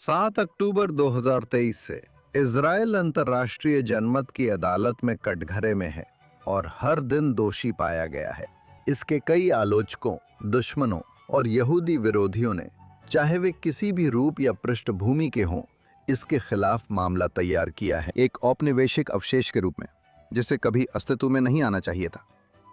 7 अक्टूबर 2023 से इजराइल अंतर्राष्ट्रीय जनमत की अदालत में कटघरे में है और हर दिन दोषी पाया गया है। इसके कई आलोचकों, दुश्मनों और यहूदी विरोधियों ने, चाहे वे किसी भी रूप या पृष्ठभूमि के हों, इसके खिलाफ मामला तैयार किया है। एक औपनिवेशिक अवशेष के रूप में, जिसे कभी अस्तित्व में नहीं आना चाहिए था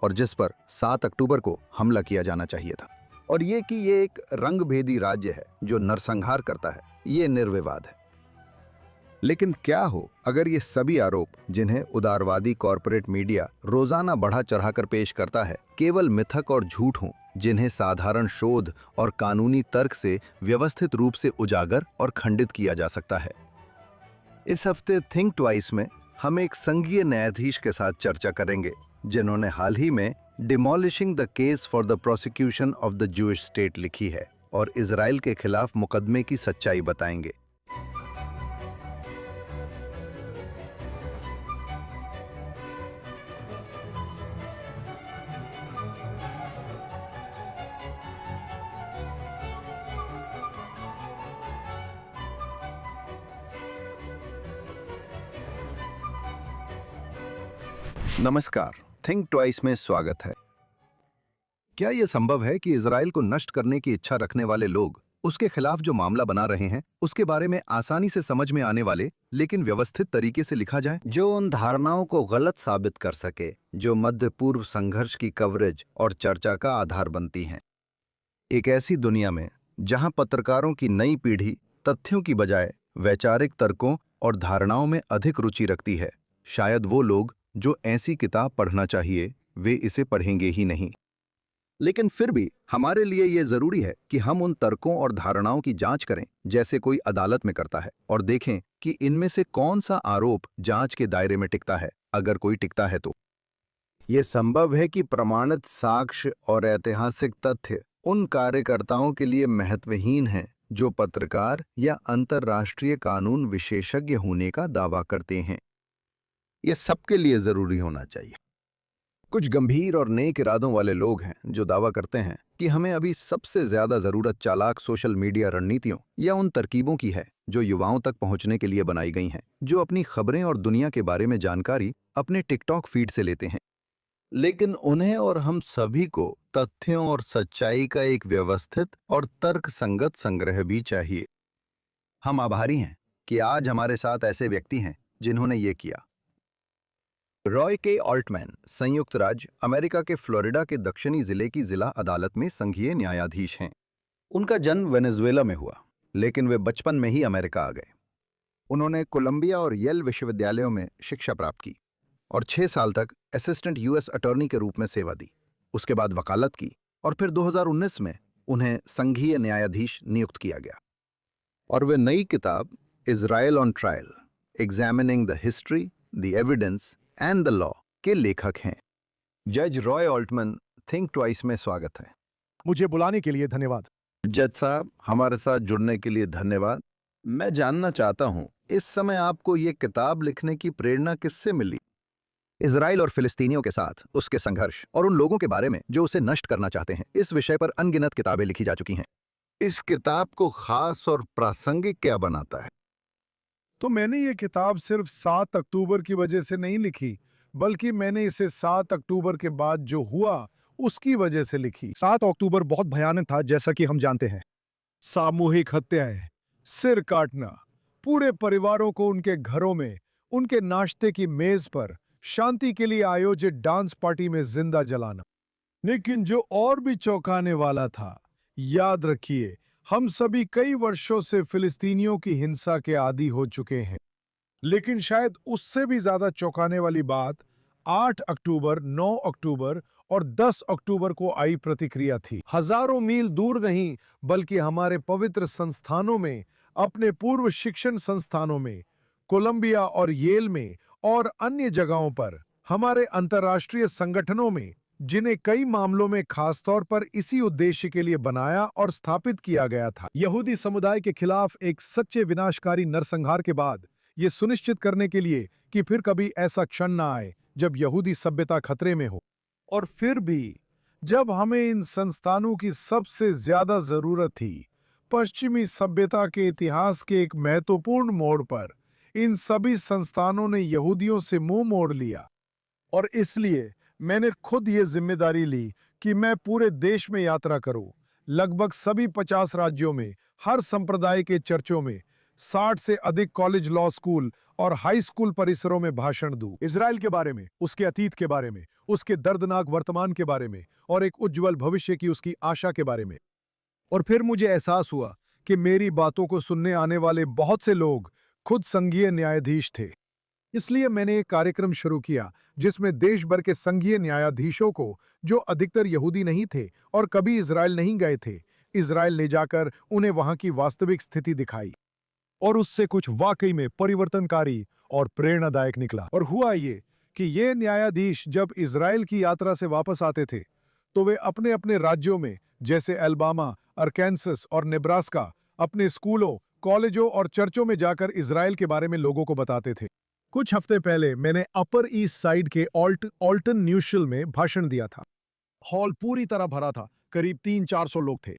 और जिस पर 7 अक्टूबर को हमला किया जाना चाहिए था। और ये कि ये एक रंगभेदी राज्य है जो नरसंहार करता है, ये निर्विवाद है। लेकिन क्या हो अगर ये सभी आरोप, जिन्हें उदारवादी कॉरपोरेट मीडिया रोजाना बढ़ा चढ़ाकर पेश करता है, केवल मिथक और झूठ हों, जिन्हें साधारण शोध और कानूनी तर्क से व्यवस्थित रूप से उजागर और खंडित किया जा सकता है। इस हफ्ते थिंक ट्वाइस में हम एक संघीय न्यायाधीश के साथ चर्चा करेंगे, जिन्होंने हाल ही में demolishing the case for the prosecution of the Jewish state लिखी है और इजराइल के खिलाफ मुकदमे की सच्चाई बताएंगे। नमस्कार, थिंक ट्वाइस में स्वागत है। क्या यह संभव है कि इजराइल को नष्ट करने की इच्छा रखने वाले लोग उसके खिलाफ जो मामला बना रहे हैं, उसके बारे में आसानी से समझ में आने वाले लेकिन व्यवस्थित तरीके से लिखा जाए, जो उन धारणाओं को गलत साबित कर सके जो मध्य पूर्व संघर्ष की कवरेज और चर्चा का आधार बनती हैं। एक ऐसी दुनिया में जहां पत्रकारों की नई पीढ़ी तथ्यों की बजाय वैचारिक तर्कों और धारणाओं में अधिक रुचि रखती है, शायद वो लोग जो ऐसी किताब पढ़ना चाहिए वे इसे पढ़ेंगे ही नहीं। लेकिन फिर भी हमारे लिए यह जरूरी है कि हम उन तर्कों और धारणाओं की जांच करें जैसे कोई अदालत में करता है, और देखें कि इनमें से कौन सा आरोप जांच के दायरे में टिकता है, अगर कोई टिकता है तो। यह संभव है कि प्रमाणित साक्ष्य और ऐतिहासिक तथ्य उन कार्यकर्ताओं के लिए महत्वहीन हैं जो पत्रकार या अंतर्राष्ट्रीय कानून विशेषज्ञ होने का दावा करते हैं। यह सबके लिए जरूरी होना चाहिए। कुछ गंभीर और नेक इरादों वाले लोग हैं जो दावा करते हैं कि हमें अभी सबसे ज्यादा जरूरत चालाक सोशल मीडिया रणनीतियों या उन तरकीबों की है जो युवाओं तक पहुंचने के लिए बनाई गई हैं, जो अपनी खबरें और दुनिया के बारे में जानकारी अपने टिकटॉक फीड से लेते हैं। लेकिन उन्हें और हम सभी को तथ्यों और सच्चाई का एक व्यवस्थित और तर्कसंगत संग्रह भी चाहिए। हम आभारी हैं कि आज हमारे साथ ऐसे व्यक्ति हैं जिन्होंने ये किया। रॉय के ऑल्टमैन संयुक्त राज्य अमेरिका के फ्लोरिडा के दक्षिणी जिले की जिला अदालत में संघीय न्यायाधीश हैं। उनका जन्म वेनेजुएला में हुआ, लेकिन वे बचपन में ही अमेरिका आ गए। उन्होंने कोलंबिया और येल विश्वविद्यालयों में शिक्षा प्राप्त की और 6 साल तक असिस्टेंट यूएस अटॉर्नी के रूप में सेवा दी। उसके बाद वकालत की और फिर 2019 में उन्हें संघीय न्यायाधीश नियुक्त किया गया। और वे नई किताब Israel on trial, examining the history, the evidence and the law के लेखक हैं। जज रॉय ऑल्टमैन, थिंक ट्वाइस में स्वागत है। मुझे बुलाने के लिए धन्यवाद। जज साहब, हमारे साथ जुड़ने के लिए धन्यवाद। मैं जानना चाहता हूं, इस समय आपको ये किताब लिखने की प्रेरणा किससे मिली? इजराइल और फिलिस्तीनियों के साथ उसके संघर्ष और उन लोगों के बारे में जो उसे नष्ट करना चाहते हैं, इस विषय पर अनगिनत किताबें लिखी जा चुकी हैं। इस किताब को खास और प्रासंगिक क्या बनाता है? तो मैंने ये किताब सिर्फ 7 अक्टूबर की वजह से नहीं लिखी, बल्कि मैंने इसे 7 अक्टूबर के बाद जो हुआ उसकी वजह से लिखी। 7 अक्टूबर बहुत भयानक था, जैसा कि हम जानते हैं। सामूहिक हत्याएं, सिर काटना, पूरे परिवारों को उनके घरों में उनके नाश्ते की मेज पर शांति के लिए आयोजित डांस पार्टी में जिंदा जलाना। लेकिन जो और भी चौंकाने वाला था, याद रखिए, हम सभी कई वर्षों से फिलिस्तीनियों की हिंसा के आदी हो चुके हैं। लेकिन शायद उससे भी ज्यादा चौंकाने वाली बात 8 अक्टूबर, 9 अक्टूबर और 10 अक्टूबर को आई प्रतिक्रिया थी। हजारों मील दूर नहीं, बल्कि हमारे पवित्र संस्थानों में, अपने पूर्व शिक्षण संस्थानों में, कोलंबिया और येल में और अन्य जगहों पर, हमारे अंतर्राष्ट्रीय संगठनों में, जिन्हें कई मामलों में खासतौर पर इसी उद्देश्य के लिए बनाया और स्थापित किया गया था। यहूदी समुदाय के खिलाफ एक सच्चे विनाशकारी नरसंहार के बाद ये सुनिश्चित करने के लिए कि फिर कभी ऐसा क्षण न आए जब यहूदी सभ्यता खतरे में हो। और फिर भी जब हमें इन संस्थानों की सबसे ज्यादा जरूरत थी, पश्चिमी सभ्यता के इतिहास के एक महत्वपूर्ण मोड़ पर इन सभी संस्थानों ने यहूदियों से मुंह मोड़ लिया और इसलिए मैंने खुद ये जिम्मेदारी ली कि मैं पूरे देश में यात्रा करूं, लगभग सभी 50 राज्यों में, हर संप्रदाय के चर्चों में, 60 से अधिक कॉलेज, लॉ स्कूल और हाई स्कूल परिसरों में भाषण दूं। इजराइल के बारे में, उसके अतीत के बारे में, उसके दर्दनाक वर्तमान के बारे में और एक उज्जवल भविष्य की उसकी आशा के बारे में। और फिर मुझे एहसास हुआ कि मेरी बातों को सुनने आने वाले बहुत से लोग खुद संघीय न्यायाधीश थे। इसलिए मैंने एक कार्यक्रम शुरू किया जिसमें देश भर के संघीय न्यायाधीशों को, जो अधिकतर यहूदी नहीं थे और कभी इजराइल नहीं गए थे, इजराइल ले जाकर उन्हें वहां की वास्तविक स्थिति दिखाई। और उससे कुछ वाकई में परिवर्तनकारी और प्रेरणादायक निकला। और हुआ ये कि ये न्यायाधीश जब इजराइल की यात्रा से वापस आते थे तो वे अपने अपने राज्यों में, जैसे अल्बामा, अरकानसास और नेब्रास्का, अपने स्कूलों, कॉलेजों और चर्चों में जाकर इजराइल के बारे में लोगों को बताते थे। कुछ हफ्ते पहले मैंने अपर ईस्ट साइड के ऑल्टन न्यूशल में भाषण दिया था। हॉल पूरी तरह भरा था, करीब 300-400 लोग थे।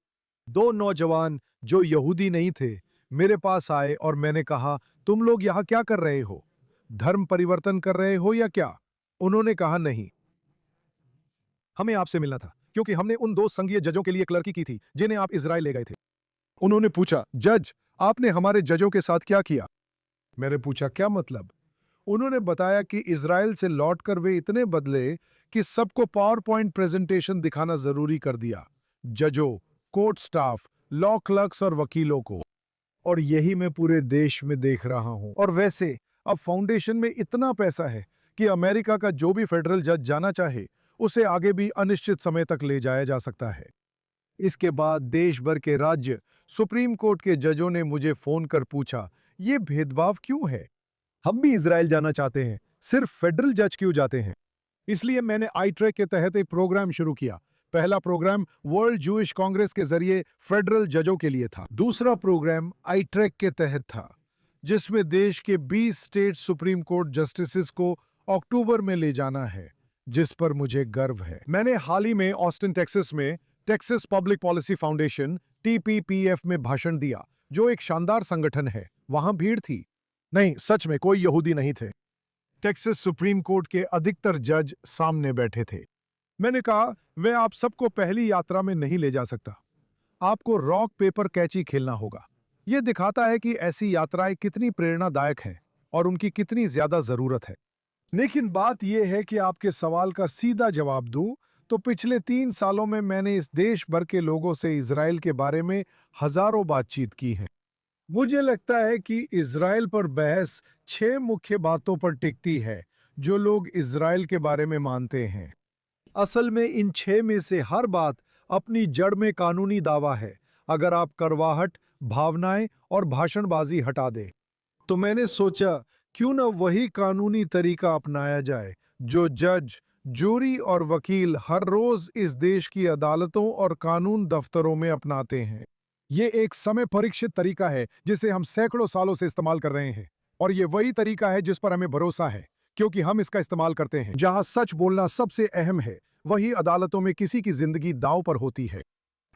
2 नौजवान जो यहूदी नहीं थे मेरे पास आए और मैंने कहा, तुम लोग यहाँ क्या कर रहे हो? धर्म परिवर्तन कर रहे हो या क्या? उन्होंने कहा, नहीं, हमें आपसे मिलना था क्योंकि हमने उन 2 संघीय जजों के लिए क्लर्की की थी जिन्हें आप इजराइल ले गए थे। उन्होंने पूछा, जज, आपने हमारे जजों के साथ क्या किया? मैंने पूछा, क्या मतलब? उन्होंने बताया कि इजराइल से लौटकर वे इतने बदले कि सबको पावर पॉइंट प्रेजेंटेशन दिखाना जरूरी कर दिया, जजों, कोर्ट स्टाफ, लॉ क्लर्क्स और वकीलों को। और यही मैं पूरे देश में देख रहा हूं। और वैसे अब फाउंडेशन में इतना पैसा है कि अमेरिका का जो भी फेडरल जज जाना चाहे उसे आगे भी अनिश्चित समय तक ले जाया जा सकता है। इसके बाद देश भर के राज्य सुप्रीम कोर्ट के जजों ने मुझे फोन कर पूछा, ये भेदभाव क्यों है? हम भी इजराइल जाना चाहते हैं, सिर्फ फेडरल जज क्यों जाते हैं? इसलिए मैंने आई-ट्रैक के तहत एक प्रोग्राम शुरू किया। पहला प्रोग्राम वर्ल्ड जूइश कांग्रेस के जरिए फेडरल जजों के लिए था। दूसरा प्रोग्राम आई-ट्रैक के तहत था, जिसमें देश के 20 स्टेट सुप्रीम कोर्ट जस्टिसेस को अक्टूबर में ले जाना है, जिस पर मुझे गर्व है। मैंने हाल ही में ऑस्टिन, टेक्सास में Texas public policy foundation (TPPF) में भाषण दिया, जो एक शानदार संगठन है। वहां भीड़ थी। नहीं, सच में कोई यहूदी नहीं थे। टेक्सास सुप्रीम कोर्ट के अधिकतर जज सामने बैठे थे। मैंने कहा, मैं आप सबको पहली यात्रा में नहीं ले जा सकता। आपको रॉक पेपर कैची खेलना होगा। यह दिखाता है कि ऐसी यात्राएं कितनी प्रेरणादायक हैं और उनकी कितनी ज्यादा जरूरत है। लेकिन बात यह है कि आपके सवाल का सीधा जवाब दूं तो पिछले 3 सालों में मैंने इस देश भर के लोगों से इजराइल के बारे में हजारों बातचीत की है। मुझे लगता है कि इजराइल पर बहस 6 मुख्य बातों पर टिकती है जो लोग इजराइल के बारे में मानते हैं। असल में इन 6 में से हर बात अपनी जड़ में कानूनी दावा है, अगर आप करवाहट, भावनाएं और भाषणबाजी हटा दें। तो मैंने सोचा, क्यों न वही कानूनी तरीका अपनाया जाए जो जज, जूरी और वकील हर रोज इस देश की अदालतों और कानून दफ्तरों में अपनाते हैं। ये एक समय परीक्षित तरीका है जिसे हम सैकड़ों सालों से इस्तेमाल कर रहे हैं, और ये वही तरीका है जिस पर हमें भरोसा है, क्योंकि हम इसका इस्तेमाल करते हैं। जहां सच बोलना सबसे अहम है, वही अदालतों में किसी की जिंदगी दांव पर होती है।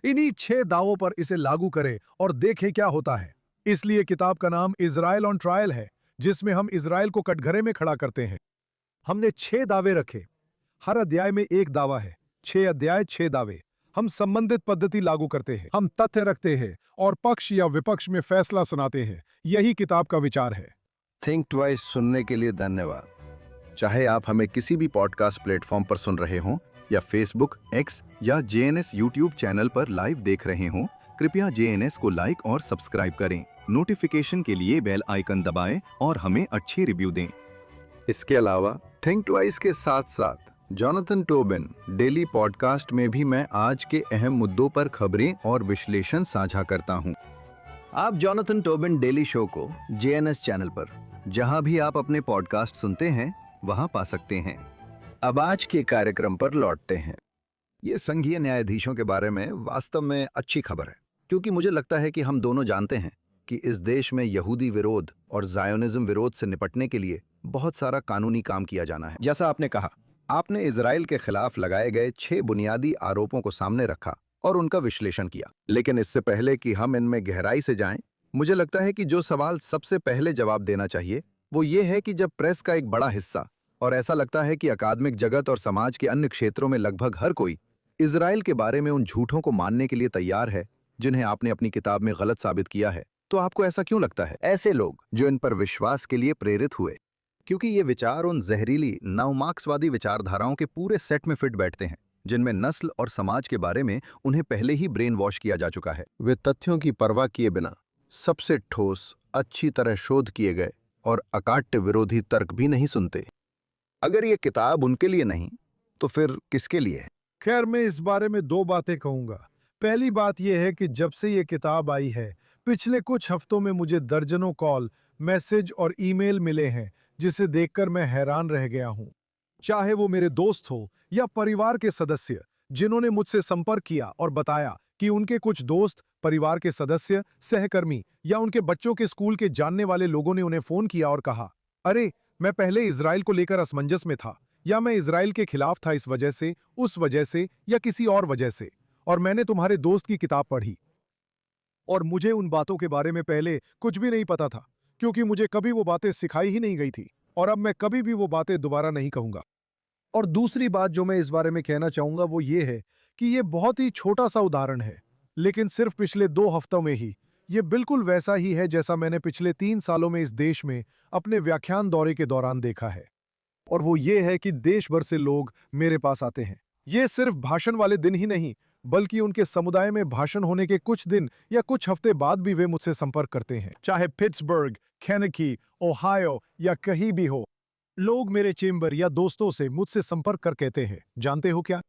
इन्हीं 6 दावों पर इसे लागू करें और देखें क्या होता है। इसलिए किताब का नाम इजराइल ऑन ट्रायल है, जिसमें हम इजराइल को कटघरे में खड़ा करते हैं। हमने 6 दावे रखे। हर अध्याय में एक दावा है। 6 अध्याय, 6 दावे। हम संबंधित पद्धति लागू करते हैं, हम तथ्य रखते हैं और पक्ष या विपक्ष में फैसला सुनाते हैं। यही किताब का विचार है। थिंक ट्वाइस सुनने के लिए धन्यवाद। चाहे आप हमें किसी भी पॉडकास्ट प्लेटफॉर्म पर सुन रहे हों या फेसबुक, एक्स या JNS यूट्यूब चैनल पर लाइव देख रहे हों, कृपया JNS को लाइक और सब्सक्राइब करें। नोटिफिकेशन के लिए बेल आइकन दबाएं और हमें अच्छी रिव्यू दें। इसके अलावा थिंक ट्वाइस के साथ साथ जॉनथन टोबिन डेली पॉडकास्ट में भी मैं आज के अहम मुद्दों पर खबरें और विश्लेषण साझा करता हूं। आप जॉनथन टोबिन डेली शो को JNS चैनल पर, जहां भी आप अपने पॉडकास्ट सुनते हैं, वहां पा सकते हैं। अब आज के कार्यक्रम पर लौटते हैं। ये संघीय न्यायाधीशों के बारे में वास्तव में अच्छी खबर है, क्योंकि मुझे लगता है कि हम दोनों जानते हैं कि इस देश में यहूदी विरोध और जायोनिज्म विरोध से निपटने के लिए बहुत सारा कानूनी काम किया जाना है। जैसा आपने कहा, आपने इजराइल के खिलाफ लगाए गए 6 बुनियादी आरोपों को सामने रखा और उनका विश्लेषण किया। लेकिन इससे पहले कि हम इनमें गहराई से जाएं, मुझे लगता है कि जो सवाल सबसे पहले जवाब देना चाहिए वो ये है कि जब प्रेस का एक बड़ा हिस्सा, और ऐसा लगता है कि अकादमिक जगत और समाज के अन्य क्षेत्रों में लगभग हर कोई इजराइल के बारे में उन झूठों को मानने के लिए तैयार है जिन्हें आपने अपनी किताब में गलत साबित किया है, तो आपको ऐसा क्यों लगता है? ऐसे लोग जो इन पर विश्वास के लिए प्रेरित हुए, क्योंकि ये विचार उन जहरीली नवमार्क्सवादी विचारधाराओं के पूरे सेट में फिट बैठते हैं जिनमें नस्ल और समाज के बारे में उन्हें पहले ही ब्रेन वॉश किया जा चुका है। वे तथ्यों की परवाह किए बिना सबसे ठोस, अच्छी तरह शोध किए गए और अकाट्य विरोधी तर्क भी नहीं सुनते। अगर ये किताब उनके लिए नहीं तो फिर किसके लिए है? खैर, मैं इस बारे में दो बातें कहूंगा। पहली बात यह है कि जब से ये किताब आई है, पिछले कुछ हफ्तों में मुझे दर्जनों कॉल, मैसेज और ईमेल मिले हैं जिसे देखकर मैं हैरान रह गया हूं। चाहे वो मेरे दोस्त हो या परिवार के सदस्य, जिन्होंने मुझसे संपर्क किया और बताया कि उनके कुछ दोस्त, परिवार के सदस्य, सहकर्मी या उनके बच्चों के स्कूल के जानने वाले लोगों ने उन्हें फोन किया और कहा, अरे, मैं पहले इजराइल को लेकर असमंजस में था, या मैं इजराइल के खिलाफ था इस वजह से, उस वजह से या किसी और वजह से, और मैंने तुम्हारे दोस्त की किताब पढ़ी। और मुझे उन बातों के बारे में पहले कुछ भी नहीं पता था, क्योंकि मुझे कभी वो बातें सिखाई ही नहीं गई थी, और अब मैं कभी भी वो बातें दोबारा नहीं कहूंगा। और दूसरी बात जो मैं इस बारे में कहना चाहूंगा वो ये है कि ये बहुत ही छोटा सा उदाहरण है, लेकिन सिर्फ पिछले 2 हफ्तों में ही ये बिल्कुल वैसा ही है जैसा मैंने पिछले 3 सालों में इस देश में अपने व्याख्यान दौरे के दौरान देखा है। और वो ये है कि देश भर से लोग मेरे पास आते हैं। ये सिर्फ भाषण वाले दिन ही नहीं, बल्कि उनके समुदाय में भाषण होने के कुछ दिन या कुछ हफ्ते बाद भी वे मुझसे संपर्क करते हैं। चाहे पिट्सबर्ग, केनेकी, ओहायो या कहीं भी हो, लोग मेरे चेंबर या दोस्तों से मुझसे संपर्क कर कहते हैं, जानते हो क्या,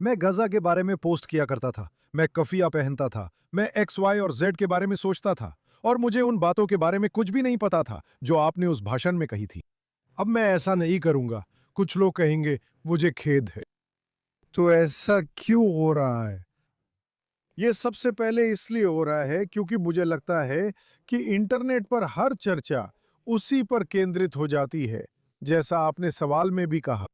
मैं गजा के बारे में पोस्ट किया करता था, मैं कफिया पहनता था, मैं एक्स, वाई और जेड के बारे में सोचता था, और मुझे उन बातों के बारे में कुछ भी नहीं पता था जो आपने उस भाषण में कही थी। अब मैं ऐसा नहीं करूंगा। कुछ लोग कहेंगे, मुझे खेद है। तो ऐसा क्यों हो रहा है? ये सबसे पहले इसलिए हो रहा है क्योंकि मुझे लगता है कि इंटरनेट पर हर चर्चा उसी पर केंद्रित हो जाती है, जैसा आपने सवाल में भी कहा।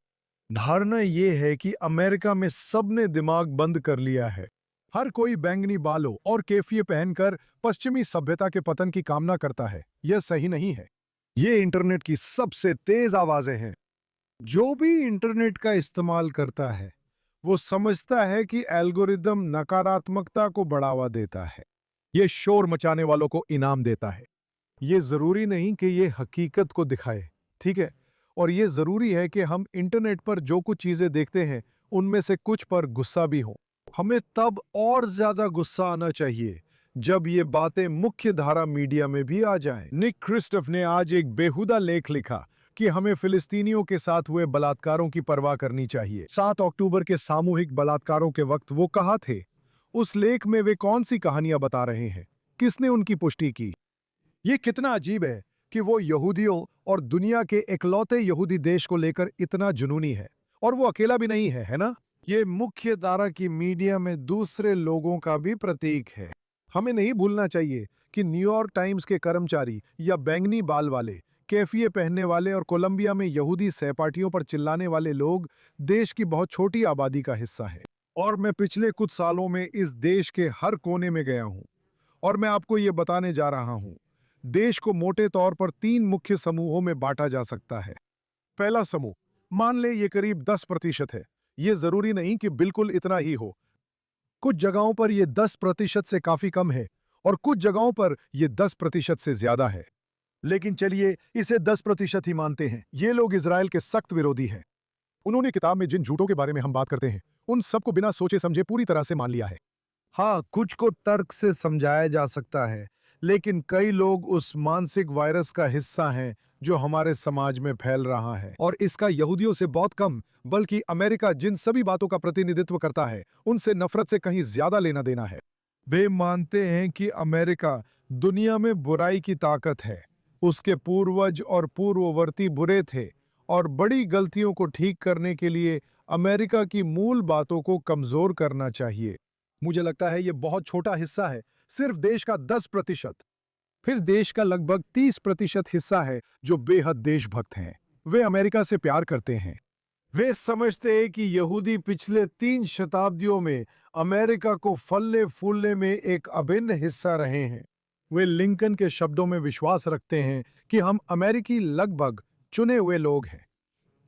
धारणा ये है कि अमेरिका में सबने दिमाग बंद कर लिया है। हर कोई बैंगनी बालों और केफिए पहनकर पश्चिमी सभ्यता के पतन की कामना करता है। यह सही नहीं है। ये इंटरनेट की सबसे तेज आवाजें हैं। जो भी इंटरनेट का इस्तेमाल करता है, वो समझता है कि एल्गोरिदम नकारात्मकता को बढ़ावा देता है। ये शोर मचाने वालों को इनाम देता है। ये जरूरी नहीं कि ये हकीकत को दिखाए, ठीक है? और ये जरूरी है कि हम इंटरनेट पर जो कुछ चीजें देखते हैं, उनमें से कुछ पर गुस्सा भी हो। हमें तब और ज्यादा गुस्सा आना चाहिए जब ये बातें मुख्य धारा मीडिया में भी आ जाएं। निक क्रिस्टफ ने आज एक बेहुदा लेख लिखा कि हमें फिलिस्तीनियों के साथ हुए बलात्कारों की परवाह करनी चाहिए। 7 अक्टूबर के सामूहिक बलात्कारों के वक्त वो कहाँ थे? उस लेख में वे कौन सी कहानियां बता रहे हैं? किसने उनकी पुष्टि की? ये कितना अजीब है कि वो यहूदियों और दुनिया के इकलौते यहूदी देश को लेकर इतना जुनूनी है, और वो अकेला भी नहीं है ना? ये मुख्य धारा की मीडिया में दूसरे लोगों का भी प्रतीक है। हमें नहीं भूलना चाहिए कि न्यूयॉर्क टाइम्स के कर्मचारी या बैंगनी बाल वाले, कैफिए पहनने वाले और कोलंबिया में यहूदी सहपाठियों पर चिल्लाने वाले लोग देश की बहुत छोटी आबादी का हिस्सा है। और मैं पिछले कुछ सालों में इस देश के हर कोने में गया हूं, और मैं आपको ये बताने जा रहा हूं, देश को मोटे तौर पर 3 मुख्य समूहों में बांटा जा सकता है। पहला समूह, मान ले ये करीब 10% है। ये जरूरी नहीं कि बिल्कुल इतना ही हो। कुछ जगहों पर यह 10% से काफी कम है, और कुछ जगहों पर यह 10% से ज्यादा है। लेकिन चलिए इसे 10% ही मानते हैं। ये लोग इजराइल के सख्त विरोधी हैं। उन्होंने किताब में जिन झूठों के बारे में हम बात करते हैं, उन सबको बिना सोचे समझे पूरी तरह से मान लिया है। हाँ, कुछ को तर्क से समझाया जा सकता है, लेकिन कई लोग उस मानसिक वायरस का हिस्सा हैं जो हमारे समाज में फैल रहा है, और इसका यहूदियों से बहुत कम, बल्कि अमेरिका जिन सभी बातों का प्रतिनिधित्व करता है, उनसे नफरत से कहीं ज्यादा लेना देना है। वे मानते हैं कि अमेरिका दुनिया में बुराई की ताकत है, उसके पूर्वज और पूर्ववर्ती बुरे थे, और बड़ी गलतियों को ठीक करने के लिए अमेरिका की मूल बातों को कमजोर करना चाहिए। मुझे लगता है यह बहुत छोटा हिस्सा है, सिर्फ देश का 10%। फिर देश का लगभग 30% हिस्सा है जो बेहद देशभक्त हैं। वे अमेरिका से प्यार करते हैं। वे समझते हैं कि यहूदी पिछले 3 शताब्दियों में अमेरिका को फलने फूलने में एक अभिन्न हिस्सा रहे हैं। वे लिंकन के शब्दों में विश्वास रखते हैं कि हम अमेरिकी लगभग चुने हुए लोग हैं।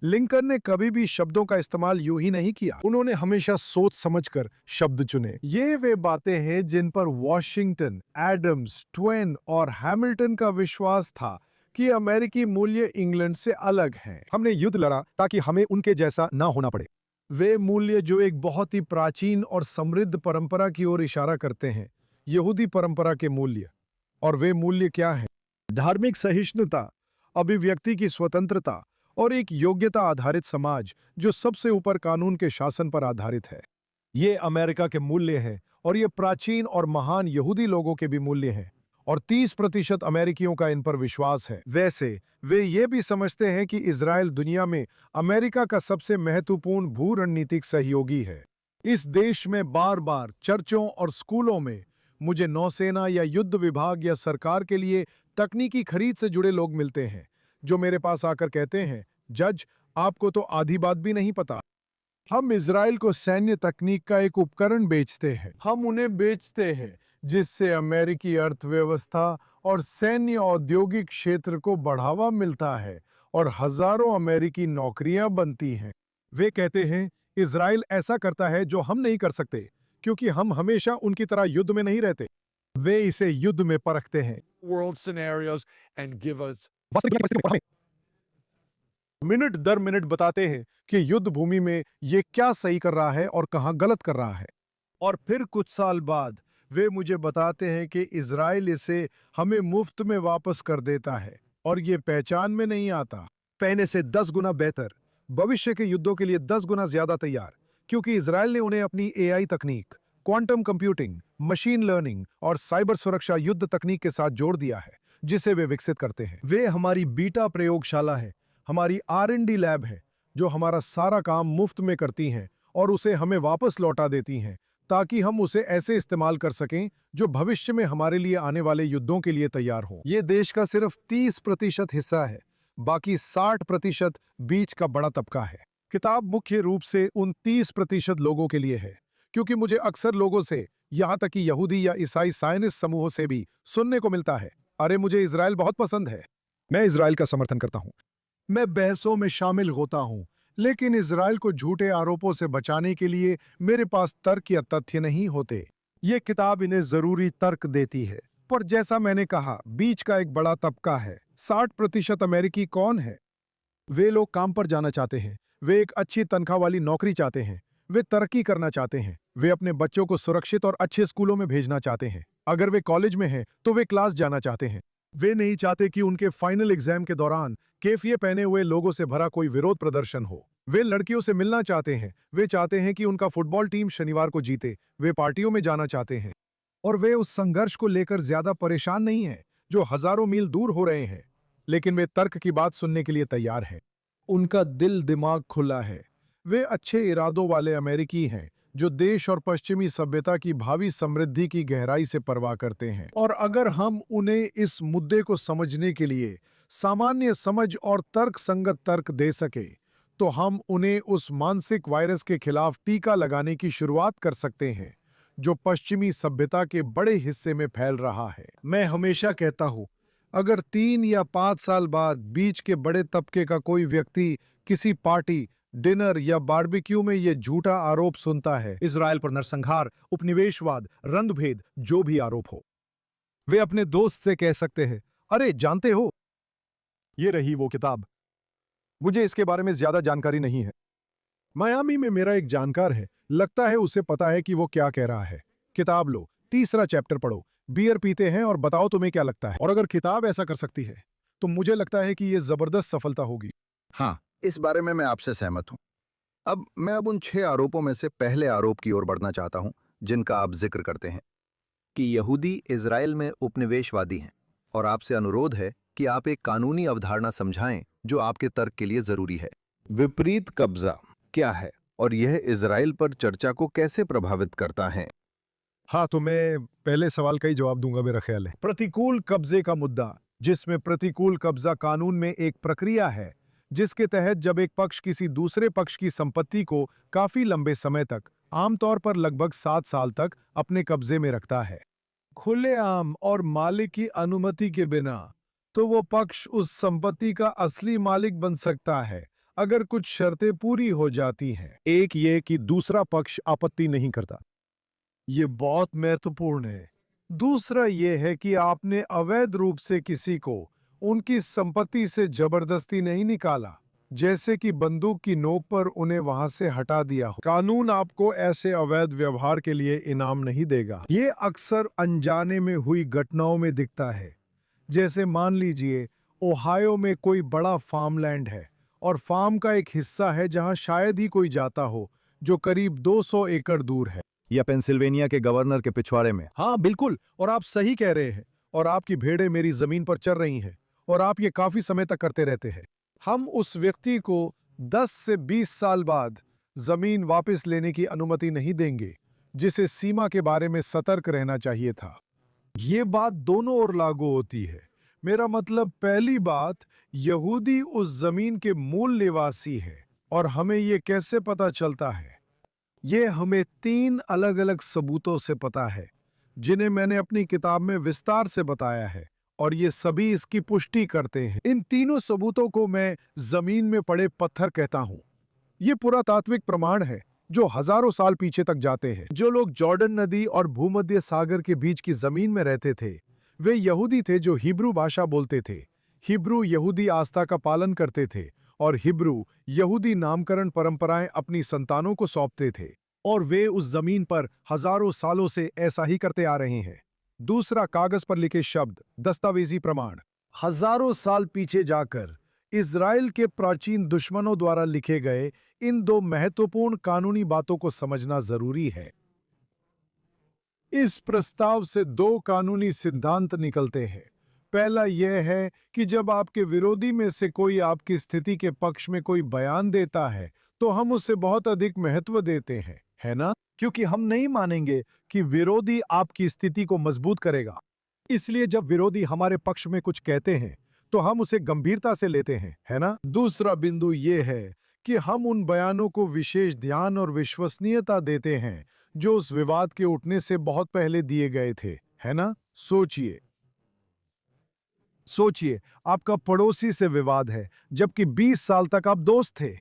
लिंकन ने कभी भी शब्दों का इस्तेमाल यूं ही नहीं किया, उन्होंने हमेशा सोच समझकर शब्द चुने। ये वे बातें हैं जिन पर वॉशिंगटन, एडम्स, ट्वेन और हैमिल्टन का विश्वास था कि अमेरिकी मूल्य इंग्लैंड से अलग हैं। हमने युद्ध लड़ा ताकि हमें उनके जैसा ना होना पड़े। वे मूल्य जो एक बहुत ही प्राचीन और समृद्ध परंपरा की ओर इशारा करते हैं, यहूदी परंपरा के मूल्य। और वे मूल्य क्या हैं? धार्मिक सहिष्णुता, अभिव्यक्ति की स्वतंत्रता और एक योग्यता आधारित समाज जो सबसे ऊपर कानून के शासन पर आधारित है। ये अमेरिका के मूल्य हैं और ये प्राचीन और महान यहूदी लोगों के भी मूल्य हैं और 30% अमेरिकियों का इन पर विश्वास है। वैसे वे ये भी समझते हैं कि इजराइल दुनिया में अमेरिका का सबसे महत्वपूर्ण भू रणनीतिक सहयोगी है। इस देश में बार बार चर्चों और स्कूलों में मुझे नौसेना या युद्ध विभाग या सरकार के लिए तकनीकी खरीद से जुड़े लोग मिलते हैं जो मेरे पास आकर कहते हैं, जज, आपको तो आधी बात भी नहीं पता। हम इजराइल को सैन्य तकनीक का एक उपकरण बेचते हैं। हम उन्हें बेचते हैं जिससे अमेरिकी अर्थव्यवस्था और सैन्य औद्योगिक क्षेत्र को बढ़ावा मिलता है और हजारों अमेरिकी नौकरियां बनती हैं। वे कहते हैं, इजराइल ऐसा करता है जो हम नहीं कर सकते क्योंकि हम हमेशा उनकी तरह युद्ध में नहीं रहते। वे इसे युद्ध में परखते हैं। world scenarios and give us minute दर मिनट बताते हैं कि युद्ध भूमि में ये क्या सही कर रहा है और कहां गलत कर रहा है। और फिर कुछ साल बाद वे मुझे बताते हैं कि इजराइल इसे हमें मुफ्त में वापस कर देता है और ये पहचान में नहीं आता। पहले से 10 गुना बेहतर, भविष्य के युद्धों के लिए 10 गुना ज्यादा तैयार, क्योंकि इजराइल ने उन्हें अपनी एआई तकनीक, क्वांटम कंप्यूटिंग, मशीन लर्निंग और साइबर सुरक्षा युद्ध तकनीक के साथ जोड़ दिया है जिसे वे विकसित करते हैं। वे हमारी बीटा प्रयोगशाला है, हमारी R&D लैब है जो हमारा सारा काम मुफ्त में करती हैं और उसे हमें वापस लौटा देती हैं ताकि हम उसे ऐसे इस्तेमाल कर सकें जो भविष्य में हमारे लिए आने वाले युद्धों के लिए तैयार हों। ये देश का सिर्फ 30% हिस्सा है, बाकी 60% बीच का बड़ा तबका है। किताब मुख्य रूप से उन 30% लोगों के लिए है, क्योंकि मुझे अक्सर लोगों से, यहाँ तक कि यहूदी या ईसाई साइनिस्ट समूहों से भी सुनने को मिलता है, अरे मुझे इजराइल बहुत पसंद है, मैं इजराइल का समर्थन करता हूँ, मैं बहसों में शामिल होता हूं, लेकिन इजराइल को झूठे आरोपों से बचाने के लिए मेरे पास तर्क या तथ्य नहीं होते। ये किताब इन्हें जरूरी तर्क देती है, पर जैसा मैंने कहा, बीच का एक बड़ा तबका है। 60% अमेरिकी कौन है? वे लोग काम पर जाना चाहते हैं, वे एक अच्छी तनख्वाह वाली नौकरी चाहते हैं, वे तरक्की करना चाहते हैं, वे अपने बच्चों को सुरक्षित और अच्छे स्कूलों में भेजना चाहते हैं। अगर वे कॉलेज में हैं तो वे क्लास जाना चाहते हैं। वे नहीं चाहते कि उनके फाइनल एग्जाम के दौरान केफिए पहने हुए लोगों से भरा कोई विरोध प्रदर्शन हो। वे लड़कियों से मिलना चाहते हैं, वे चाहते हैं कि उनका फुटबॉल टीम शनिवार को जीते, वे पार्टियों में जाना चाहते हैं और वे उस संघर्ष को लेकर ज्यादा परेशान नहीं हैं जो हजारों मील दूर हो रहे हैं, लेकिन वे तर्क की बात सुनने के लिए तैयार हैं। उनका दिल दिमाग खुला है। वे अच्छे इरादों वाले अमेरिकी हैं जो देश और पश्चिमी सभ्यता की भावी समृद्धि की गहराई से परवाह करते हैं। और अगर हम उन्हें इस मुद्दे को समझने के लिए सामान्य समझ और तर्क संगत तर्क दे सके, तो हम उन्हें उस मानसिक वायरस के खिलाफ टीका लगाने की शुरुआत कर सकते हैं जो पश्चिमी सभ्यता के बड़े हिस्से में फैल रहा है। मैं हमेशा कहता हूं, अगर 3 या 5 साल बाद बीच के बड़े तबके का कोई व्यक्ति किसी पार्टी, डिनर या बारबेक्यू में ये झूठा आरोप सुनता है, इजराइल पर नरसंहार, उपनिवेशवाद, रंगभेद, जो भी आरोप हो, वे अपने दोस्त से कह सकते हैं, अरे जानते हो, ये रही वो किताब, मुझे इसके बारे में ज्यादा जानकारी नहीं है। मायामी में मेरा एक जानकार है, लगता है उसे पता है कि वो क्या कह रहा है। किताब लो, 3रा चैप्टर पढ़ो, बियर पीते हैं और बताओ तुम्हें क्या लगता है। और अगर किताब ऐसा कर सकती है तो मुझे लगता है कि ये जबरदस्त सफलता होगी। हाँ, इस बारे में मैं आपसे सहमत हूं। अब मैं उन 6 आरोपों में से पहले आरोप की ओर बढ़ना चाहता हूं जिनका आप जिक्र करते हैं कि यहूदी इजराइल में उपनिवेशवादी हैं, और आपसे अनुरोध है कि आप एक कानूनी अवधारणा समझाएं जो आपके तर्क के लिए जरूरी है। विपरीत कब्जा क्या है और यह इजराइल पर चर्चा को कैसे प्रभावित करता है? हाँ, तो मैं पहले सवाल का ही जवाब दूंगा, मेरा ख्याल है। प्रतिकूल कब्जे का मुद्दा, जिसमें प्रतिकूल कब्जा कानून में एक प्रक्रिया है जिसके तहत जब एक पक्ष किसी दूसरे पक्ष की संपत्ति को काफी लंबे समय तक, आमतौर पर लगभग 7 साल तक, अपने कब्जे में रखता है, खुलेआम और मालिक की अनुमति के बिना, तो वो पक्ष उस संपत्ति का असली मालिक बन सकता है अगर कुछ शर्तें पूरी हो जाती हैं। एक ये कि दूसरा पक्ष आपत्ति नहीं करता, ये बहुत महत्वपूर्ण है। दूसरा ये है कि आपने अवैध रूप से किसी को उनकी संपत्ति से जबरदस्ती नहीं निकाला, जैसे कि बंदूक की नोक पर उन्हें वहां से हटा दिया हो। कानून आपको ऐसे अवैध व्यवहार के लिए इनाम नहीं देगा। ये अक्सर अनजाने में हुई घटनाओं में दिखता है। जैसे मान लीजिए ओहायो में कोई बड़ा फार्मलैंड है और फार्म का एक हिस्सा है जहां शायद ही कोई जाता हो, जो करीब 200 एकड़ दूर है। या पेंसिल्वेनिया के गवर्नर के पिछवाड़े में। हाँ बिल्कुल, और आप सही कह रहे हैं। और आपकी भेड़ें मेरी जमीन पर चर रही हैं और आप ये काफी समय तक करते रहते हैं। हम उस व्यक्ति को 10 से 20 साल बाद जमीन वापस लेने की अनुमति नहीं देंगे, जिसे सीमा के बारे में सतर्क रहना चाहिए था। ये बात दोनों ओर लागू होती है। मेरा मतलब, पहली बात, यहूदी उस जमीन के मूल निवासी है और हमें ये कैसे पता चलता है? ये हमें 3 अलग-अलग सबूतों से पता है, जिन्हें मैंने अपनी किताब में विस्तार से बताया है, और ये सभी इसकी पुष्टि करते हैं। इन तीनों सबूतों को मैं जमीन में पड़े पत्थर कहता हूं। ये पुरातात्विक प्रमाण है जो हजारों साल पीछे तक जाते हैं। जो लोग जॉर्डन नदी और भूमध्य सागर के बीच की जमीन में रहते थे, वे यहूदी थे जो हिब्रू भाषा बोलते थे। हिब्रू यहूदी आस्था का पालन करते थे और हिब्रू यहूदी नामकरण परंपराएं अपनी संतानों को सौंपते थे, और वे उस जमीन पर हजारों सालों से ऐसा ही करते आ रहे हैं। दूसरा, कागज पर लिखे शब्द, दस्तावेजी प्रमाण। हजारों साल पीछे जाकर इज़राइल के प्राचीन दुश्मनों द्वारा लिखे गए इन 2 महत्वपूर्ण कानूनी बातों को समझना जरूरी है। इस प्रस्ताव से 2 कानूनी सिद्धांत निकलते हैं। पहला यह है कि जब आपके विरोधी में से कोई आपकी स्थिति के पक्ष में कोई बयान देता है, तो हम उसे बहुत अधिक महत्व देते हैं, है ना? क्योंकि हम नहीं मानेंगे कि विरोधी आपकी स्थिति को मजबूत करेगा। इसलिए जब विरोधी हमारे पक्ष में कुछ कहते हैं, तो हम उसे गंभीरता से लेते हैं, है ना? दूसरा बिंदु यह है कि हम उन बयानों को विशेष ध्यान और विश्वसनीयता देते हैं जो उस विवाद के उठने से बहुत पहले दिए गए थे, है ना? सोचिए, आपका पड़ोसी से विवाद है, जबकि 20 साल तक आप दोस्त थे,